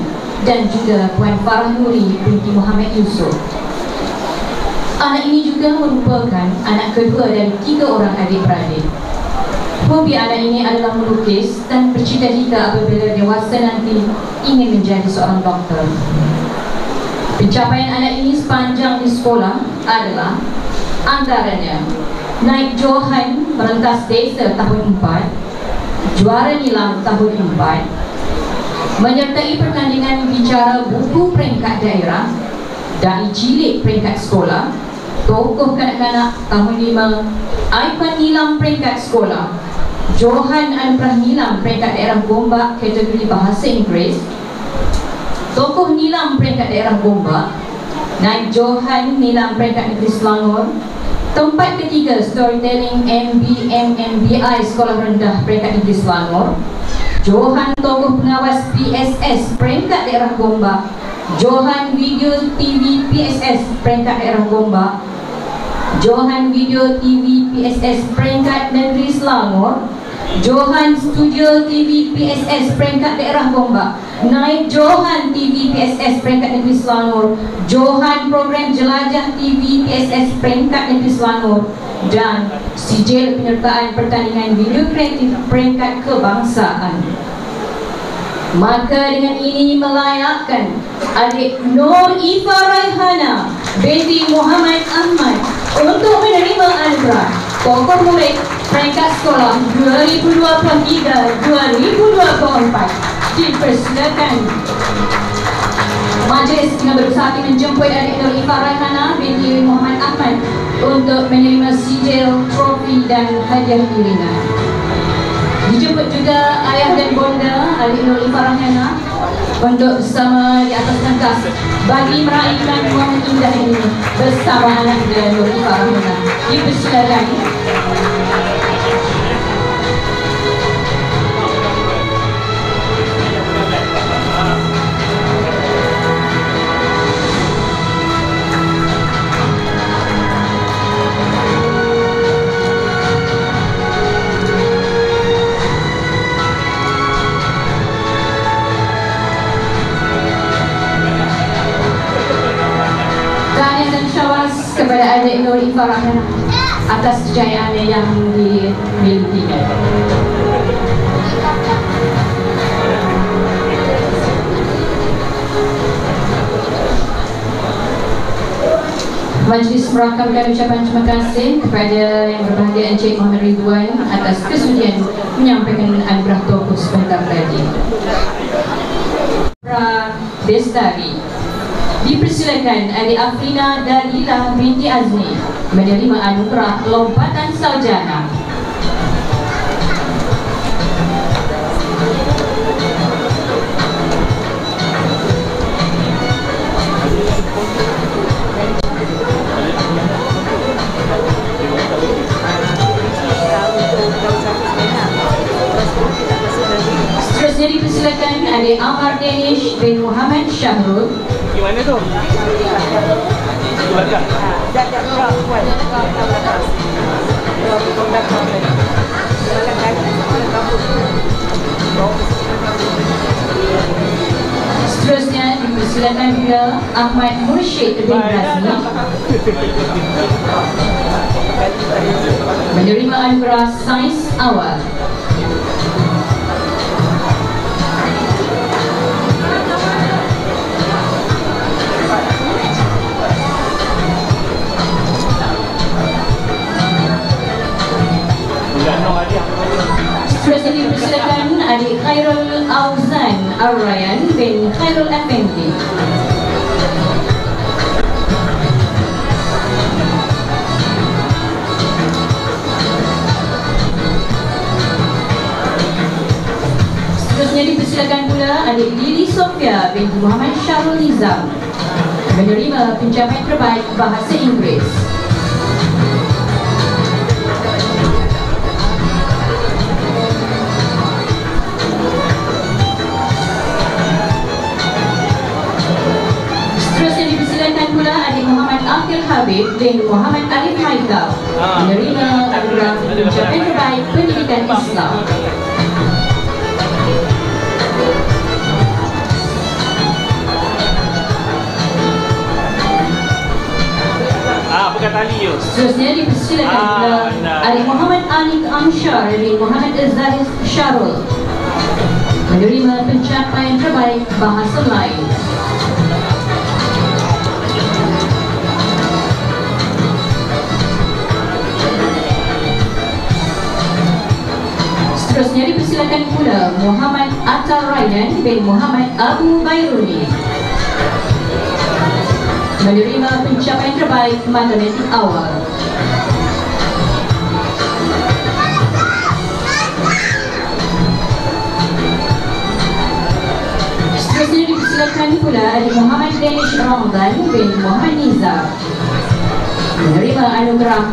[SPEAKER 5] dan juga Puan Farah Nuri binti Muhammad Yusof. Anak ini juga merupakan anak kedua dari 3 orang adik-beradik. Hobi anak ini adalah melukis dan bercita-cita apabila dewasa nanti ingin menjadi seorang doktor. Pencapaian anak ini sepanjang di sekolah adalah antaranya naib Johan merentas desa tahun 4, juara nilam tahun 4, menyertai pertandingan bicara buku peringkat daerah, dai cilik peringkat sekolah, tokoh kanak-kanak tahun 5, Aipan nilam peringkat sekolah, Johan anugerah nilam peringkat daerah Gombak kategori bahasa Inggeris, tokoh nilam peringkat daerah Gombak, naib Johan nilam peringkat negeri Selangor. Tempat ketiga, storytelling MBM MBI Sekolah Rendah peringkat negeri Selangor. Johan tokoh pengawas PSS peringkat daerah Gombak. Johan video TV PSS peringkat daerah Gombak. Johan video TV PSS peringkat negeri Selangor. Johan studio TV PSS peringkat daerah Gombak. Naib Johan TV PSS peringkat negeri Selangor. Johan program jelajah TV PSS peringkat negeri Selangor. Dan sijil penyertaan pertandingan video kreatif peringkat kebangsaan. Maka dengan ini melayakkan adik Nur Ifa Raihana binti Muhammad Ahmad untuk menerima anugerah tokoh murid peringkat sekolah 2023-2024. Dipersilakan. Majlis dengan berusaha hati menjemput adik Nur Ifa Raihana binti Muhammad Ahmad untuk menerima sijil, trofi dan hadiah iringan. Dijemput juga ayah dan bonda Adik Nur Farahana untuk bersama di atas pentas bagi meraihkan momen indah ini bersama anak dia Nur Farahana. Dipersilakan. Kepada Adik Nur Farahana atas kejayaannya yang dimilikinya. Majlis merakamkan ucapan terima kasih kepada Yang Berbahagia Encik Muhammad Ridwan atas kesudian menyampaikan anugerah tokoh sebentar tadi. Bestari. Dipersilakan Adik Afrina Dalila binti Azmi menerima anugerah lompatan sarjana. Seterusnya dipersilakan Adik Amar Danish bin Muhammad Syahrul.
[SPEAKER 6] Gimana tu? Di belakang.
[SPEAKER 5] Seterusnya dipersilakan juga Ahmad Mursyid bin Razmi menerima anugerah sains awal. Seterusnya dipersilakan Adik Khairul Auzan Ar-Rayyan bin Khairul Effendi. Seterusnya dipersilakan pula Adik Lili Sofia bin Muhammad Syarul Nizam menerima pencapaian terbaik bahasa Inggeris. Adik Muhammad Akhil Habib bin Muhammad Alif Haidar menerima anugerah pencapaian terbaik pendidikan Islam.
[SPEAKER 6] Bukan tali tu.
[SPEAKER 5] Seterusnya dipersilakan pula Adik Muhammad Alik Amsyar bin Muhammad Zahid Syarul menerima pencapaian terbaik bahasa Melayu. Seterusnya dipersilakan pula Muhammad Atar Raidan bin Muhammad Abu Bayruni menerima pencapaian terbaik matematik awal. Seterusnya dipersilakan pula Adik Muhammad Danish Ramadan bin Muhammad Nizar menerima anugerah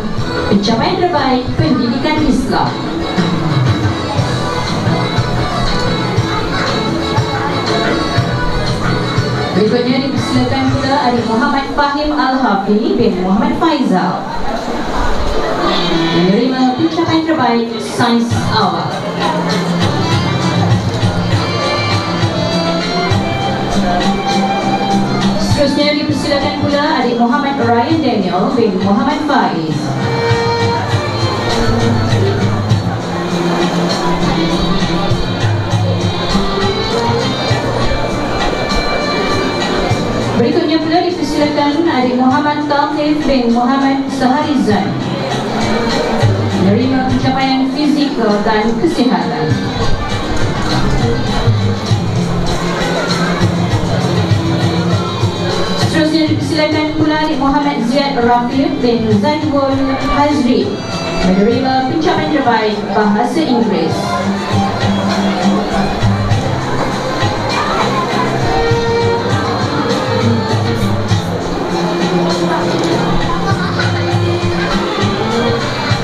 [SPEAKER 5] pencapaian terbaik pendidikan Islam. Berikutnya dipersilakan pula Adik Muhammad Fahim Al-Hafi bin Muhammad Faizal menerima pencapaian terbaik sains awal. Seterusnya dipersilakan pula Adik Muhammad Ryan Daniel bin Muhammad Faiz Berikutnya pula dipersilakan Adik Muhammad Taufik bin Muhammad Saharizan menerima pencapaian fizikal dan kesihatan. Seterusnya dipersilakan dipersilakan pula Adik Muhammad Ziad Rafiq bin Zainul Hazri menerima pencapaian terbaik Bahasa Inggeris.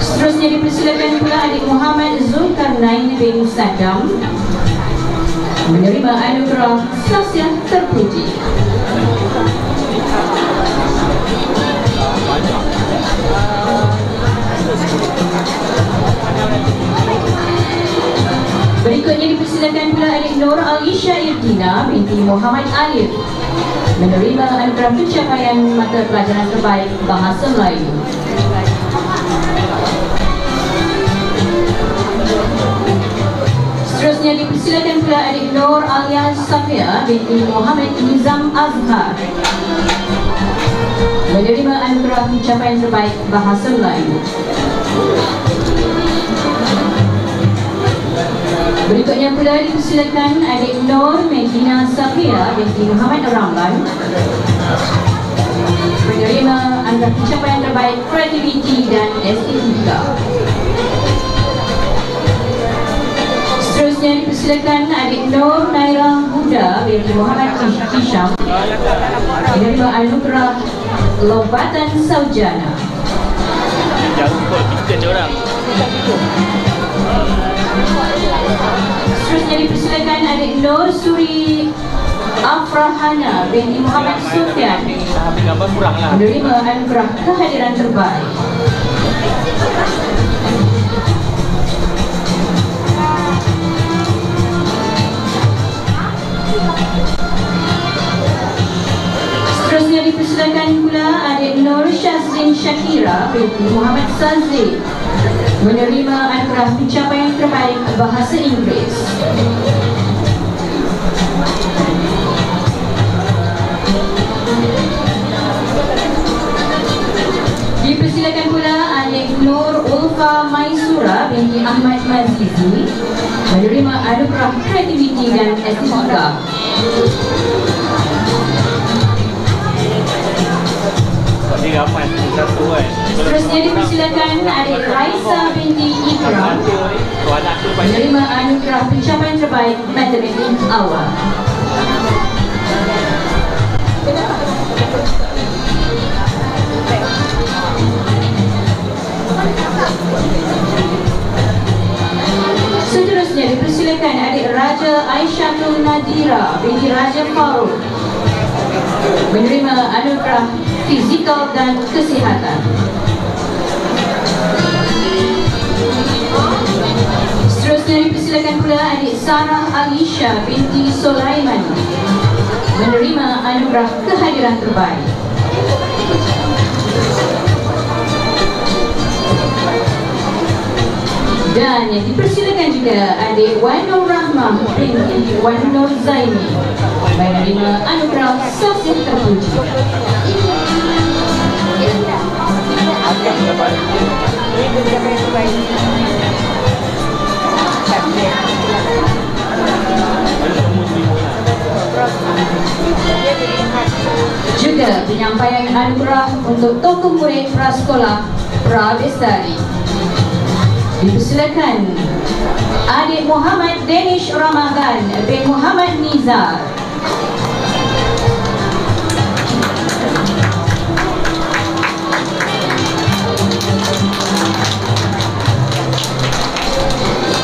[SPEAKER 5] Seterusnya dipersilakan pula Adik Muhammad Zulkarnain bin Saddam menerima anugerah Sahsiah Terpuji. Berikutnya dipersilakan pula Adik Nur Alisha Irdina binti Muhammad Alif menerima anugerah pencapaian mata pelajaran terbaik Bahasa Melayu. Seterusnya dipersilakan pula Adik Nur Alia Safia binti Muhammad Nizam Azhar menerima anugerah pencapaian terbaik Bahasa Melayu. Berikutnya pula dipersilakan Adik Nur Medina Safia binti Muhammad Ramlan menerima anugerah pencapaian terbaik Kreativiti dan Estetika. Seterusnya dipersilakan Adik Nur Naira Huda binti Muhammad Hisham menerima anugerah Lobatan Saujana.
[SPEAKER 6] Jauh kot, kita orang.
[SPEAKER 5] Seterusnya dipersilakan Adik Nur Suri Afrahana binti Muhammad Sufyan
[SPEAKER 6] Habis gambar kurang lah.
[SPEAKER 5] menerima anugerah kehadiran terbaik. Seterusnya dipersilakan pula Adik Nur Syazlin Shakira binti Muhammad Sazli menerima anugerah pencapaian terbaik Bahasa Inggeris. Dipersilakan pula Adik Nur Ulfa Maisura binti Ahmad Mazizi menerima anugerah Kreativiti dan Estetika.
[SPEAKER 6] Ini ramai satu kan.
[SPEAKER 5] Seterusnya dipersilakan Adik Raisa binti Ikram menerima anugerah pencapaian terbaik Matematik Awal. Seterusnya dipersilakan Adik Raja Aisyatul Nadira binti Raja Faruk menerima anugerah Fizikal dan Kesihatan. Seterusnya dipersilakan pula Adik Sarah Alisha binti Sulaiman menerima anugerah kehadiran terbaik. Dan dipersilakan juga Adik Wan Nur Rahmah binti Wan Nur Zaini menerima anugerah Sahsiah Terpuji. Juga penyampaian anugerah untuk tokoh murid prasekolah Prabestari. Dipersilakan Adik Muhammad Danish Ramadan bin Muhammad Nizar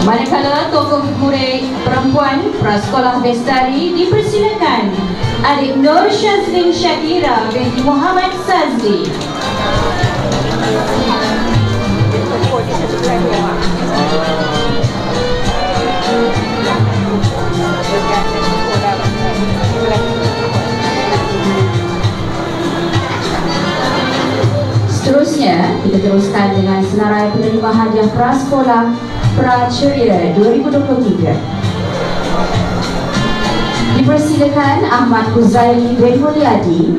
[SPEAKER 5] manakala tokoh murid perempuan prasekolah Bestari dipersilakan Adik Nur Syazlin Shakira binti Muhammad Sazli. Seterusnya, kita teruskan dengan senarai penerima hadiah prasekolah Praceria 2023. Dipersilakan Ahmad Huzaili bin Mulyadi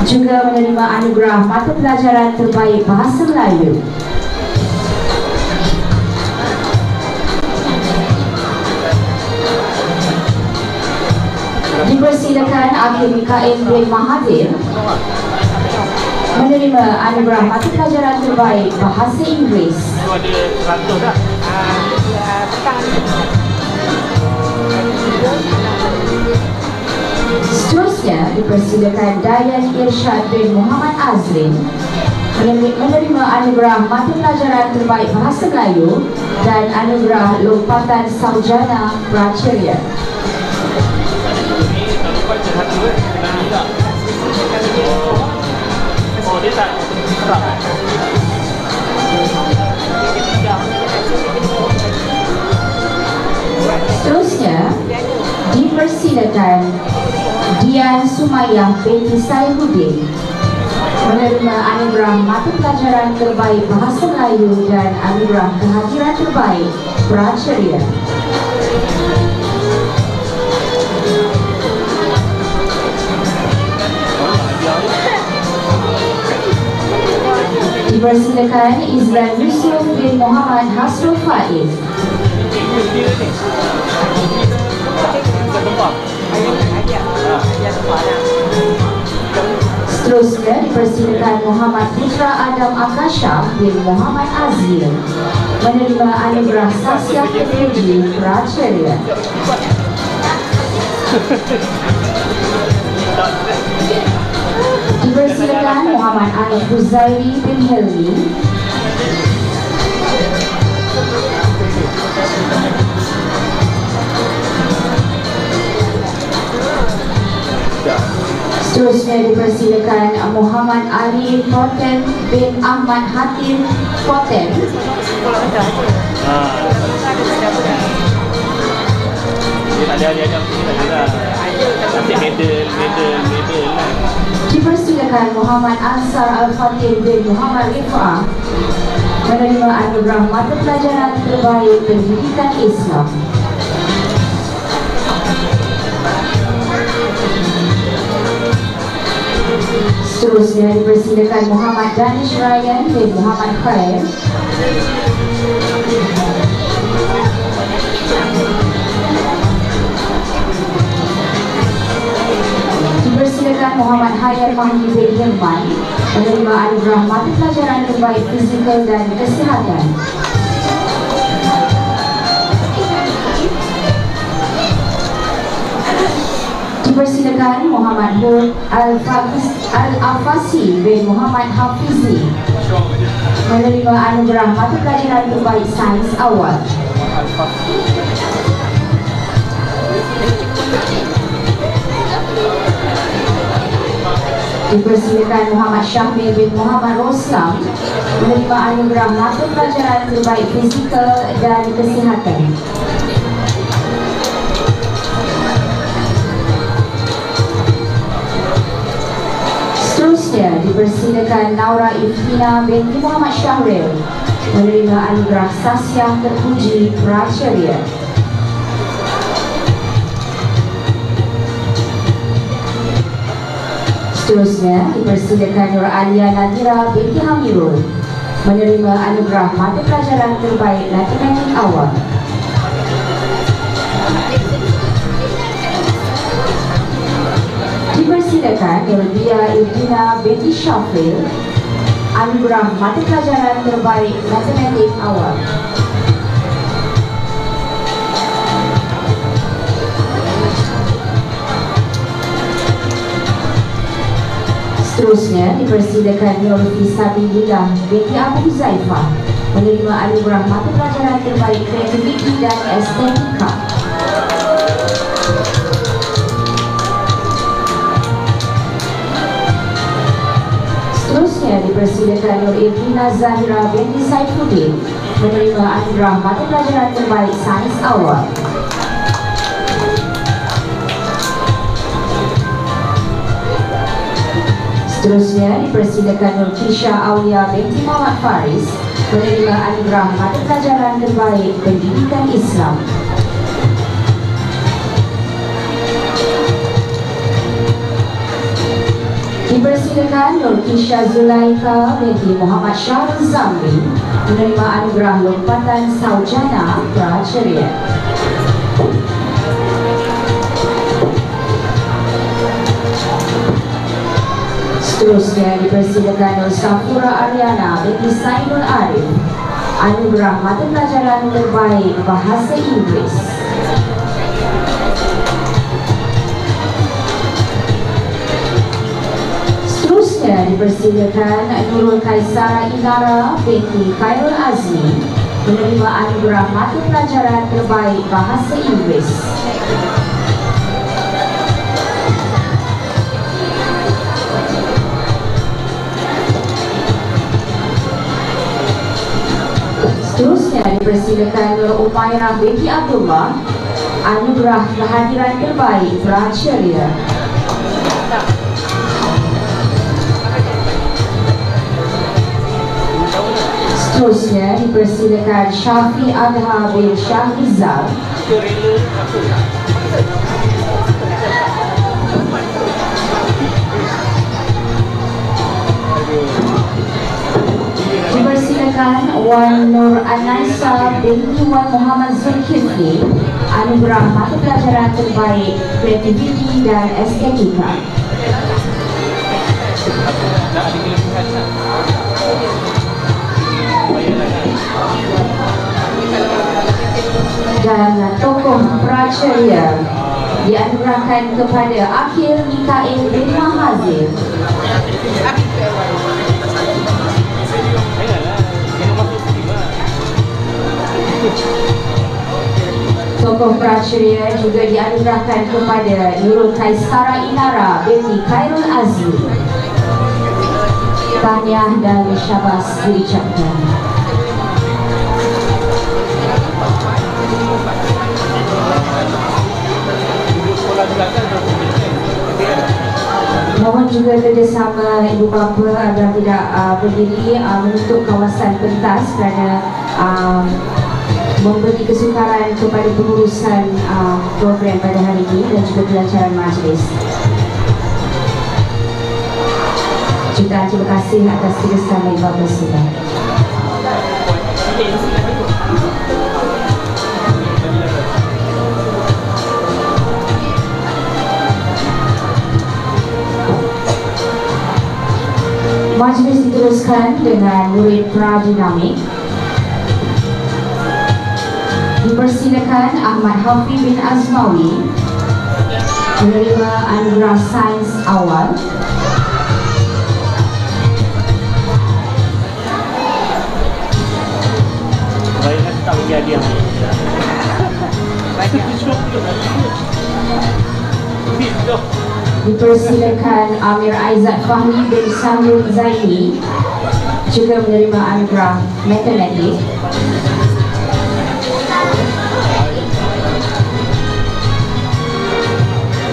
[SPEAKER 5] juga menerima anugerah mata pelajaran terbaik Bahasa Melayu. Dipersilakan Akhil Mikael bin Mahathir menerima anugerah mata pelajaran terbaik Bahasa Inggeris.
[SPEAKER 6] Ada 100 dah.
[SPEAKER 5] Seterusnya dipersilakan Dayan Irsyad bin Muhammad Azrin menerima anugerah mata pelajaran terbaik Bahasa Melayu dan anugerah lompatan sarjana Praceria.
[SPEAKER 6] Oh, dia tak serap.
[SPEAKER 5] Seterusnya dipersilakan Dian Sumayyah binti Saihuddin menerima anugerah mata pelajaran terbaik Bahasa Melayu dan anugerah kehadiran terbaik Praceria. Dipersilakan Izlan Yusuf bin Muhammad Hasrul Faiz seterusnya dipersilakan Muhammad Putra Adam Akasha bin Muhammad Azil menerima anugerah Sasiah Terpuji Praceria. Dipersilakan Muhammad Ali Huzairi bin Helmi seterusnya dipersilakan Muhammad Ali Poten bin Ahmad Hatim Poten
[SPEAKER 6] Dia ada macam ni lah. Nanti medal lah.
[SPEAKER 5] Dipersilakan Muhammad Ansar Al-Fatih bin Muhammad Rifa'ah menerima anugerah mata pelajaran terbaik Pendidikan Islam. Seterusnya dipersilakan Muhammad Danish Ryan bin Muhammad Khair dipersilakan Muhammad Hayat Mahdi bin Hirman menerima anugerah mata pelajaran terbaik Fizikal dan Kesihatan. Dipersilakan Muhammad Hud Al-Afasi bin Muhammad Hafizi menerima anugerah mata pelajaran terbaik Sains Awal. Dipersilakan Muhammad Syahmil bin Muhammad Roslam menerima anugerah mata pelajaran terbaik Fizikal dan Kesihatan. Seterusnya dipersilakan Naura Iftina binti Muhammad Syahril menerima anugerah Sasiah Terpuji Praceria. Seterusnya dipersilakan Nur Alia Nadira binti Hamirul menerima anugerah mata pelajaran terbaik Matematik Awal. Dipersilakan Nurdia Irdina binti Syafil anugerah mata pelajaran terbaik Matematik Awal. Seterusnya dipersilakan Nurfi Sabilillah binti Abu Zaifah menerima anugerah mata pelajaran terbaik Kreativiti dan Estetika. Seterusnya dipersilakan Nur Irfina Zahira binti Saifuddin menerima anugerah mata pelajaran terbaik Sains Awal. Seterusnya dipersilakan Nur Kisha Aulia binti Muhammad Faris menerima anugerah mata pelajaran terbaik Pendidikan Islam. Dipersilakan Nur Kisha Zulaika binti Muhammad Syahrul Zamri menerima anugerah lompatan sarjana Praceria. Seterusnya dipersilakan Safura Ariana binti Saidul Arif, anugerah mata pelajaran terbaik Bahasa Inggeris. Seterusnya dipersilakan Nurul Kaisara Inara binti Khairul Azmi, menerima anugerah mata pelajaran terbaik Bahasa Inggeris. Seterusnya dipersilakan Nur Umairah binti Abdullah, anugerah kehadiran terbaik Pracarya. Seterusnya dipersilakan Syafi Adha bin Syahrizal, dipersilakan Wan Nur Anaisa binti Wan Muhammad Zulkifli, anugerah mata pelajaran terbaik Kreativiti dan Estetika. Dan tokoh Pracarya dianugerahkan kepada Akhil Mikail bin Mahazir. Tokoh Pracarya juga dianugerahkan kepada Nurul Kaisara Inara binti Khairul Azmi. Tahniah dan syabas diucapkan. Mohon juga kerjasama ibu bapa agar tidak berdiri menutup kawasan pentas kerana memberi kesukaran kepada pengurusan program pada hari ini dan juga pelancaran majlis. Jutaan terima kasih atas kerjasama ibu bapa sekalian. Majlis diteruskan dengan murid pradinamik. Dipersilakan Ahmad Hafiz bin Azmawi menerima anugerah sains awal.
[SPEAKER 6] Baiklah, tak menjadi yang
[SPEAKER 5] Dipersilakan Amir Aizat Fahmi bin Samul Zaini juga menerima anugerah matematik.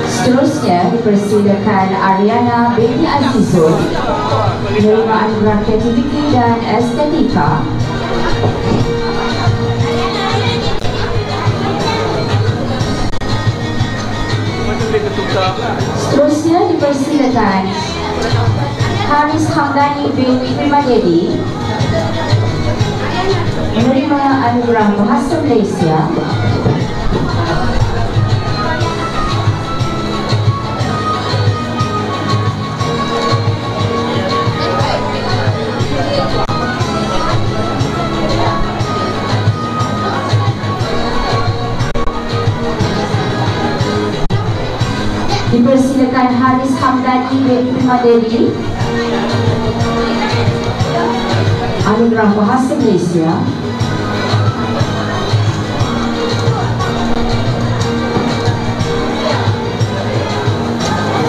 [SPEAKER 5] Seterusnya dipersilakan Ariana binti Azizul menerima anugerah kreativiti dan estetika. Seterusnya dipersilakan Haris Hamdani bin Primadedi menerima anugerah Bahasa Malaysia. Dipersilakan Haris Hamdani bin Primadedi anugerah Bahasa Malaysia.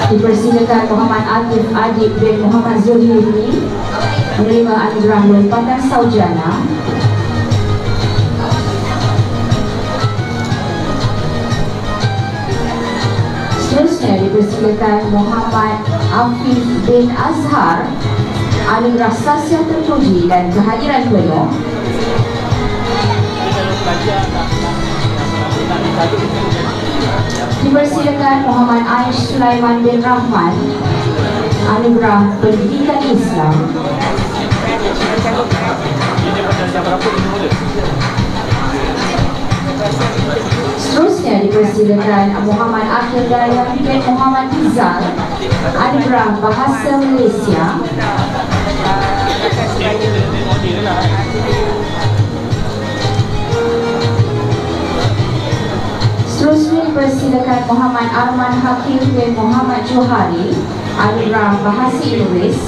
[SPEAKER 5] Dipersilakan Muhammad Atif Adib bin Muhammad Zulhiri menerima anugerah lompatan sarjana. Seterusnya dipersilakan Muhammad Afif bin Azhar anugerah sasya terpuji dan kehadiran penuh. Dipersilakan Muhammad Aish Sulaiman bin Rahman anugerah pendidikan Islam. Seterusnya dipersilakan Muhammad Akhir Dayang bin Muhammad Rizal, Anugerah Bahasa Malaysia. Seterusnya dipersilakan Muhammad Arman Hakim bin Muhammad Johari, Anugerah Bahasa Inggeris.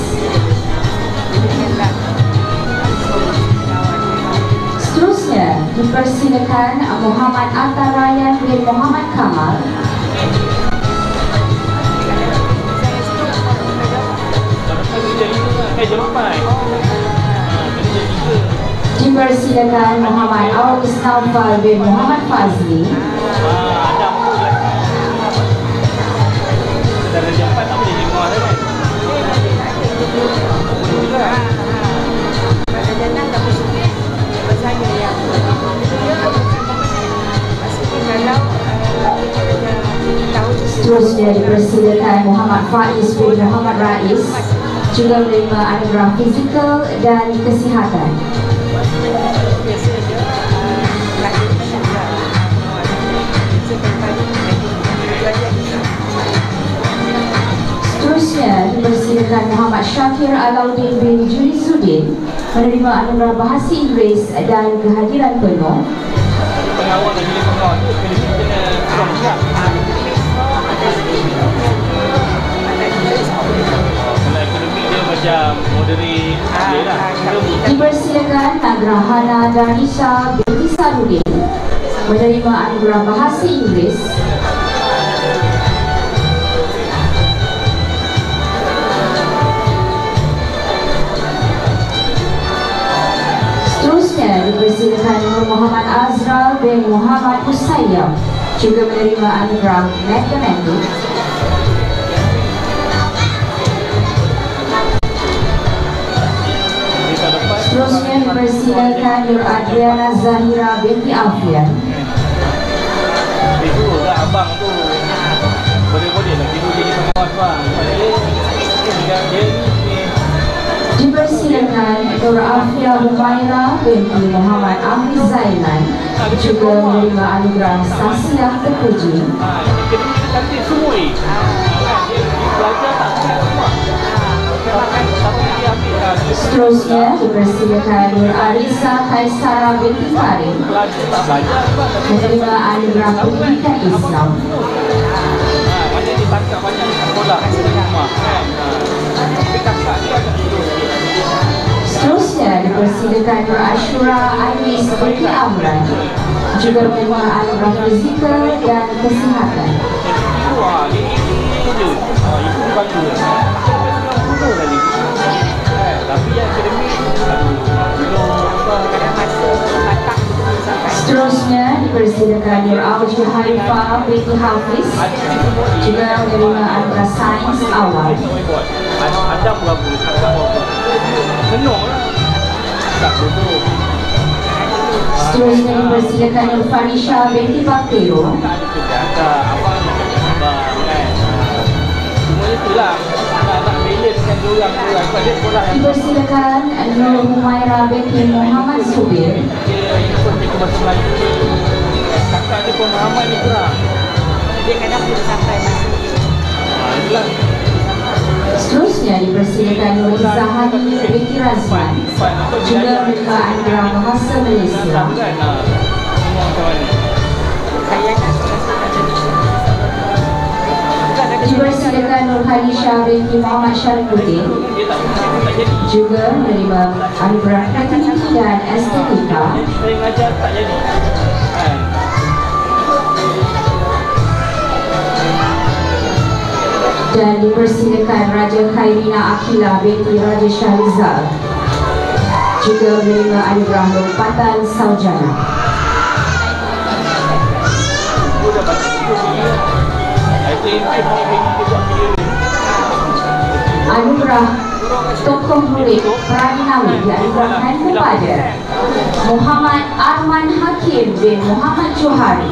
[SPEAKER 5] Seterusnya dipersilakan Muhammad Atarayan bin Muhammad Kamal, dipersilakan Muhammad Awis Naufal bin Muhammad Fazli, seterusnya dipersilakan Muhammad Faiz bin Muhammad Rais, juga menerima anugerah fizikal dan kesihatan. Seterusnya dipersilakan Muhammad Syakir Alauddin bin Julizuddin, menerima anugerah Bahasa Inggeris dan kehadiran penuh.
[SPEAKER 6] Pengawal dan jadi pengawal tu kena strong juga. Kalau ekonomi dia macam moderate dia lah.
[SPEAKER 5] Dipersilakan Nagrahana Darisa binti Sarudin, menerima anugerah Bahasa Inggeris. Seterusnya dipersilakan Nur Muhammad Azral bin Muhammad Usayyam, juga menerima anugerah Matematik. Seterusnya dipersilakan Nur Adriana Zahira binti Alfian.
[SPEAKER 6] Itu lah abang tu. Boleh-boleh lah tidur jadi pengawas bang. Dia ni
[SPEAKER 5] Dipersilakan Nur Afia Humaira binti Muhammad Amri Zainan, juga menerima anugerah Sasiah Terpuji.
[SPEAKER 6] ekonomi dia cantik semua ni. Dia belajar tak sangat semua. Tapi dia ambil
[SPEAKER 5] Seterusnya dipersilakan Nur Arisa Kaisara binti Farid,
[SPEAKER 6] belajar tak belajar sebab
[SPEAKER 5] menerima anugerah Pendidikan Islam.
[SPEAKER 6] banyak ditangkap banyak di sekolah rumah kan. Tapi kakak dia agak terus.
[SPEAKER 5] Seterusnya dipersilakan Nur Ashura Ainis binti Amran, juga menerima anugerah Fizikal dan Kesihatan.
[SPEAKER 6] Wah, ini je. Itu bangga. Bunuh tadi. Tapi yang akademik belum kadang masa matang sampai.
[SPEAKER 5] Seterusnya dipersilakan Nur Auji Harifah binti Hafiz, juga menerima anugerah Sains Awal.
[SPEAKER 6] Ada berapa? Kakak berapa? Penuh lah. Tak betul.
[SPEAKER 5] Seterusnya dipersilakan Nur Farisha binti Baktero,
[SPEAKER 6] Ada abang kan. Semuanya tu lah. Nak balance kan diorang. Sebab dia sekolah yang
[SPEAKER 5] dipersilakan Nur Humaira binti Muhammad Subir,
[SPEAKER 6] dia ikut dia bahasa Melayu. Kakak dia pemahaman ni kurang. Dia kadang belum sampai masa tu. Itulah.
[SPEAKER 5] seterusnya dipersilakan Nur Izzahani binti Razman, juga menerima anugerah Bahasa Malaysia.
[SPEAKER 6] Kan? Semua macam mana? Saya nak
[SPEAKER 5] Dipersilakan Nur Khalisha binti Muhammad Syarifuddin,
[SPEAKER 6] dia tak jadi.
[SPEAKER 5] juga menerima anugerah Kreativiti dan Estetika.
[SPEAKER 6] Saya mengajar tak jadi. Kan?
[SPEAKER 5] Dan dipersilakan Raja Khairina Akila binti Raja Syahrizal, juga menerima anugerah Lompatan Sarjana.
[SPEAKER 6] Aku dah baca buku ni. Itu impian dia buat video ni.
[SPEAKER 5] Anugerah Tokoh Murid Pradinawi dianugerahkan kepada Muhammad Arman Hakim bin Muhammad Johari.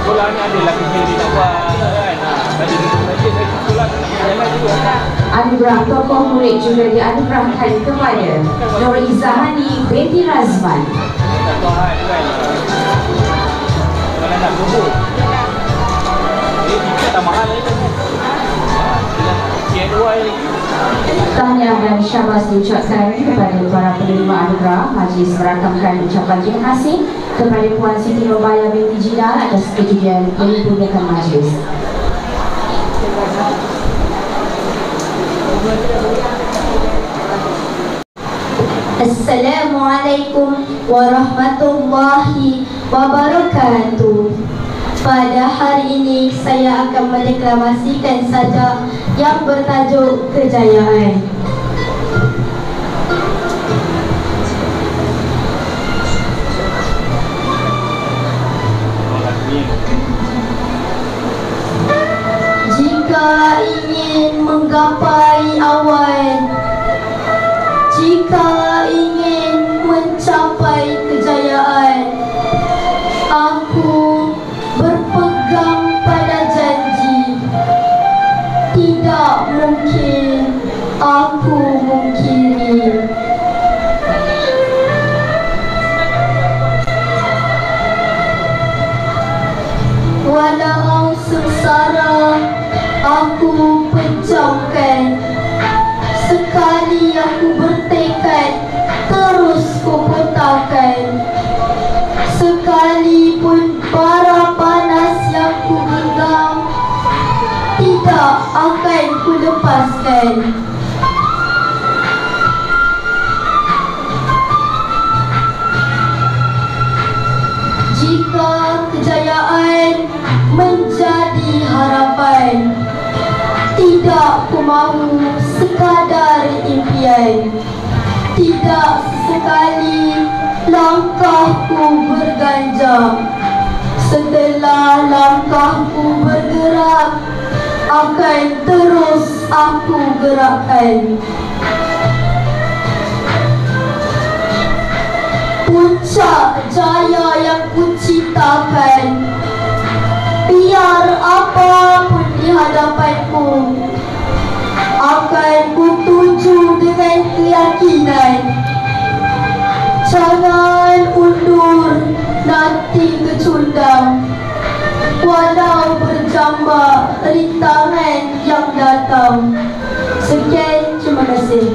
[SPEAKER 6] Sekolah ni adalah kerja dia nak buat kan. Ada kerja saya sekolah nak jalan juga kan.
[SPEAKER 5] Anugerah Tokoh Murid juga dianugerahkan kepada Nur Izzahani binti Razman.
[SPEAKER 6] Tak tahu hal kan. Kalau nak tunggu. tak mahal itu. CNY lagi.
[SPEAKER 5] Tahniah dan syabas diucapkan kepada para penerima anugerah. Majlis merakamkan ucapan terima kasih kepada Puan Siti Nurbaiyah binti Jina atas kejudian menyempurnakan majlis.
[SPEAKER 7] Assalamualaikum warahmatullahi wabarakatuh. Pada hari ini saya akan mendeklamasikan sajak yang bertajuk Kejayaan. Jika ingin menggapai awan, jika ingin mencapai kejayaan, aku berpegang pada janji. Tidak mungkin aku mungkiri. Walau sengsara aku pejamkan, sekali aku bertekad terus kupetakan. Sekalipun bara panas yang ku genggam, tidak akan ku lepaskan. Jika kejayaan menjadi harapan, tidak ku mahu sekadar impian. Tidak sesekali langkahku berganjak, setelah langkahku bergerak, akan terus aku gerakkan. Puncak jaya yang ku ciptakan, biar apapun di hadapanmu, akan ku tuju dengan keyakinan. Jangan undur nanti kecundang, walau berjambak rintangan yang datang. Sekian, terima kasih.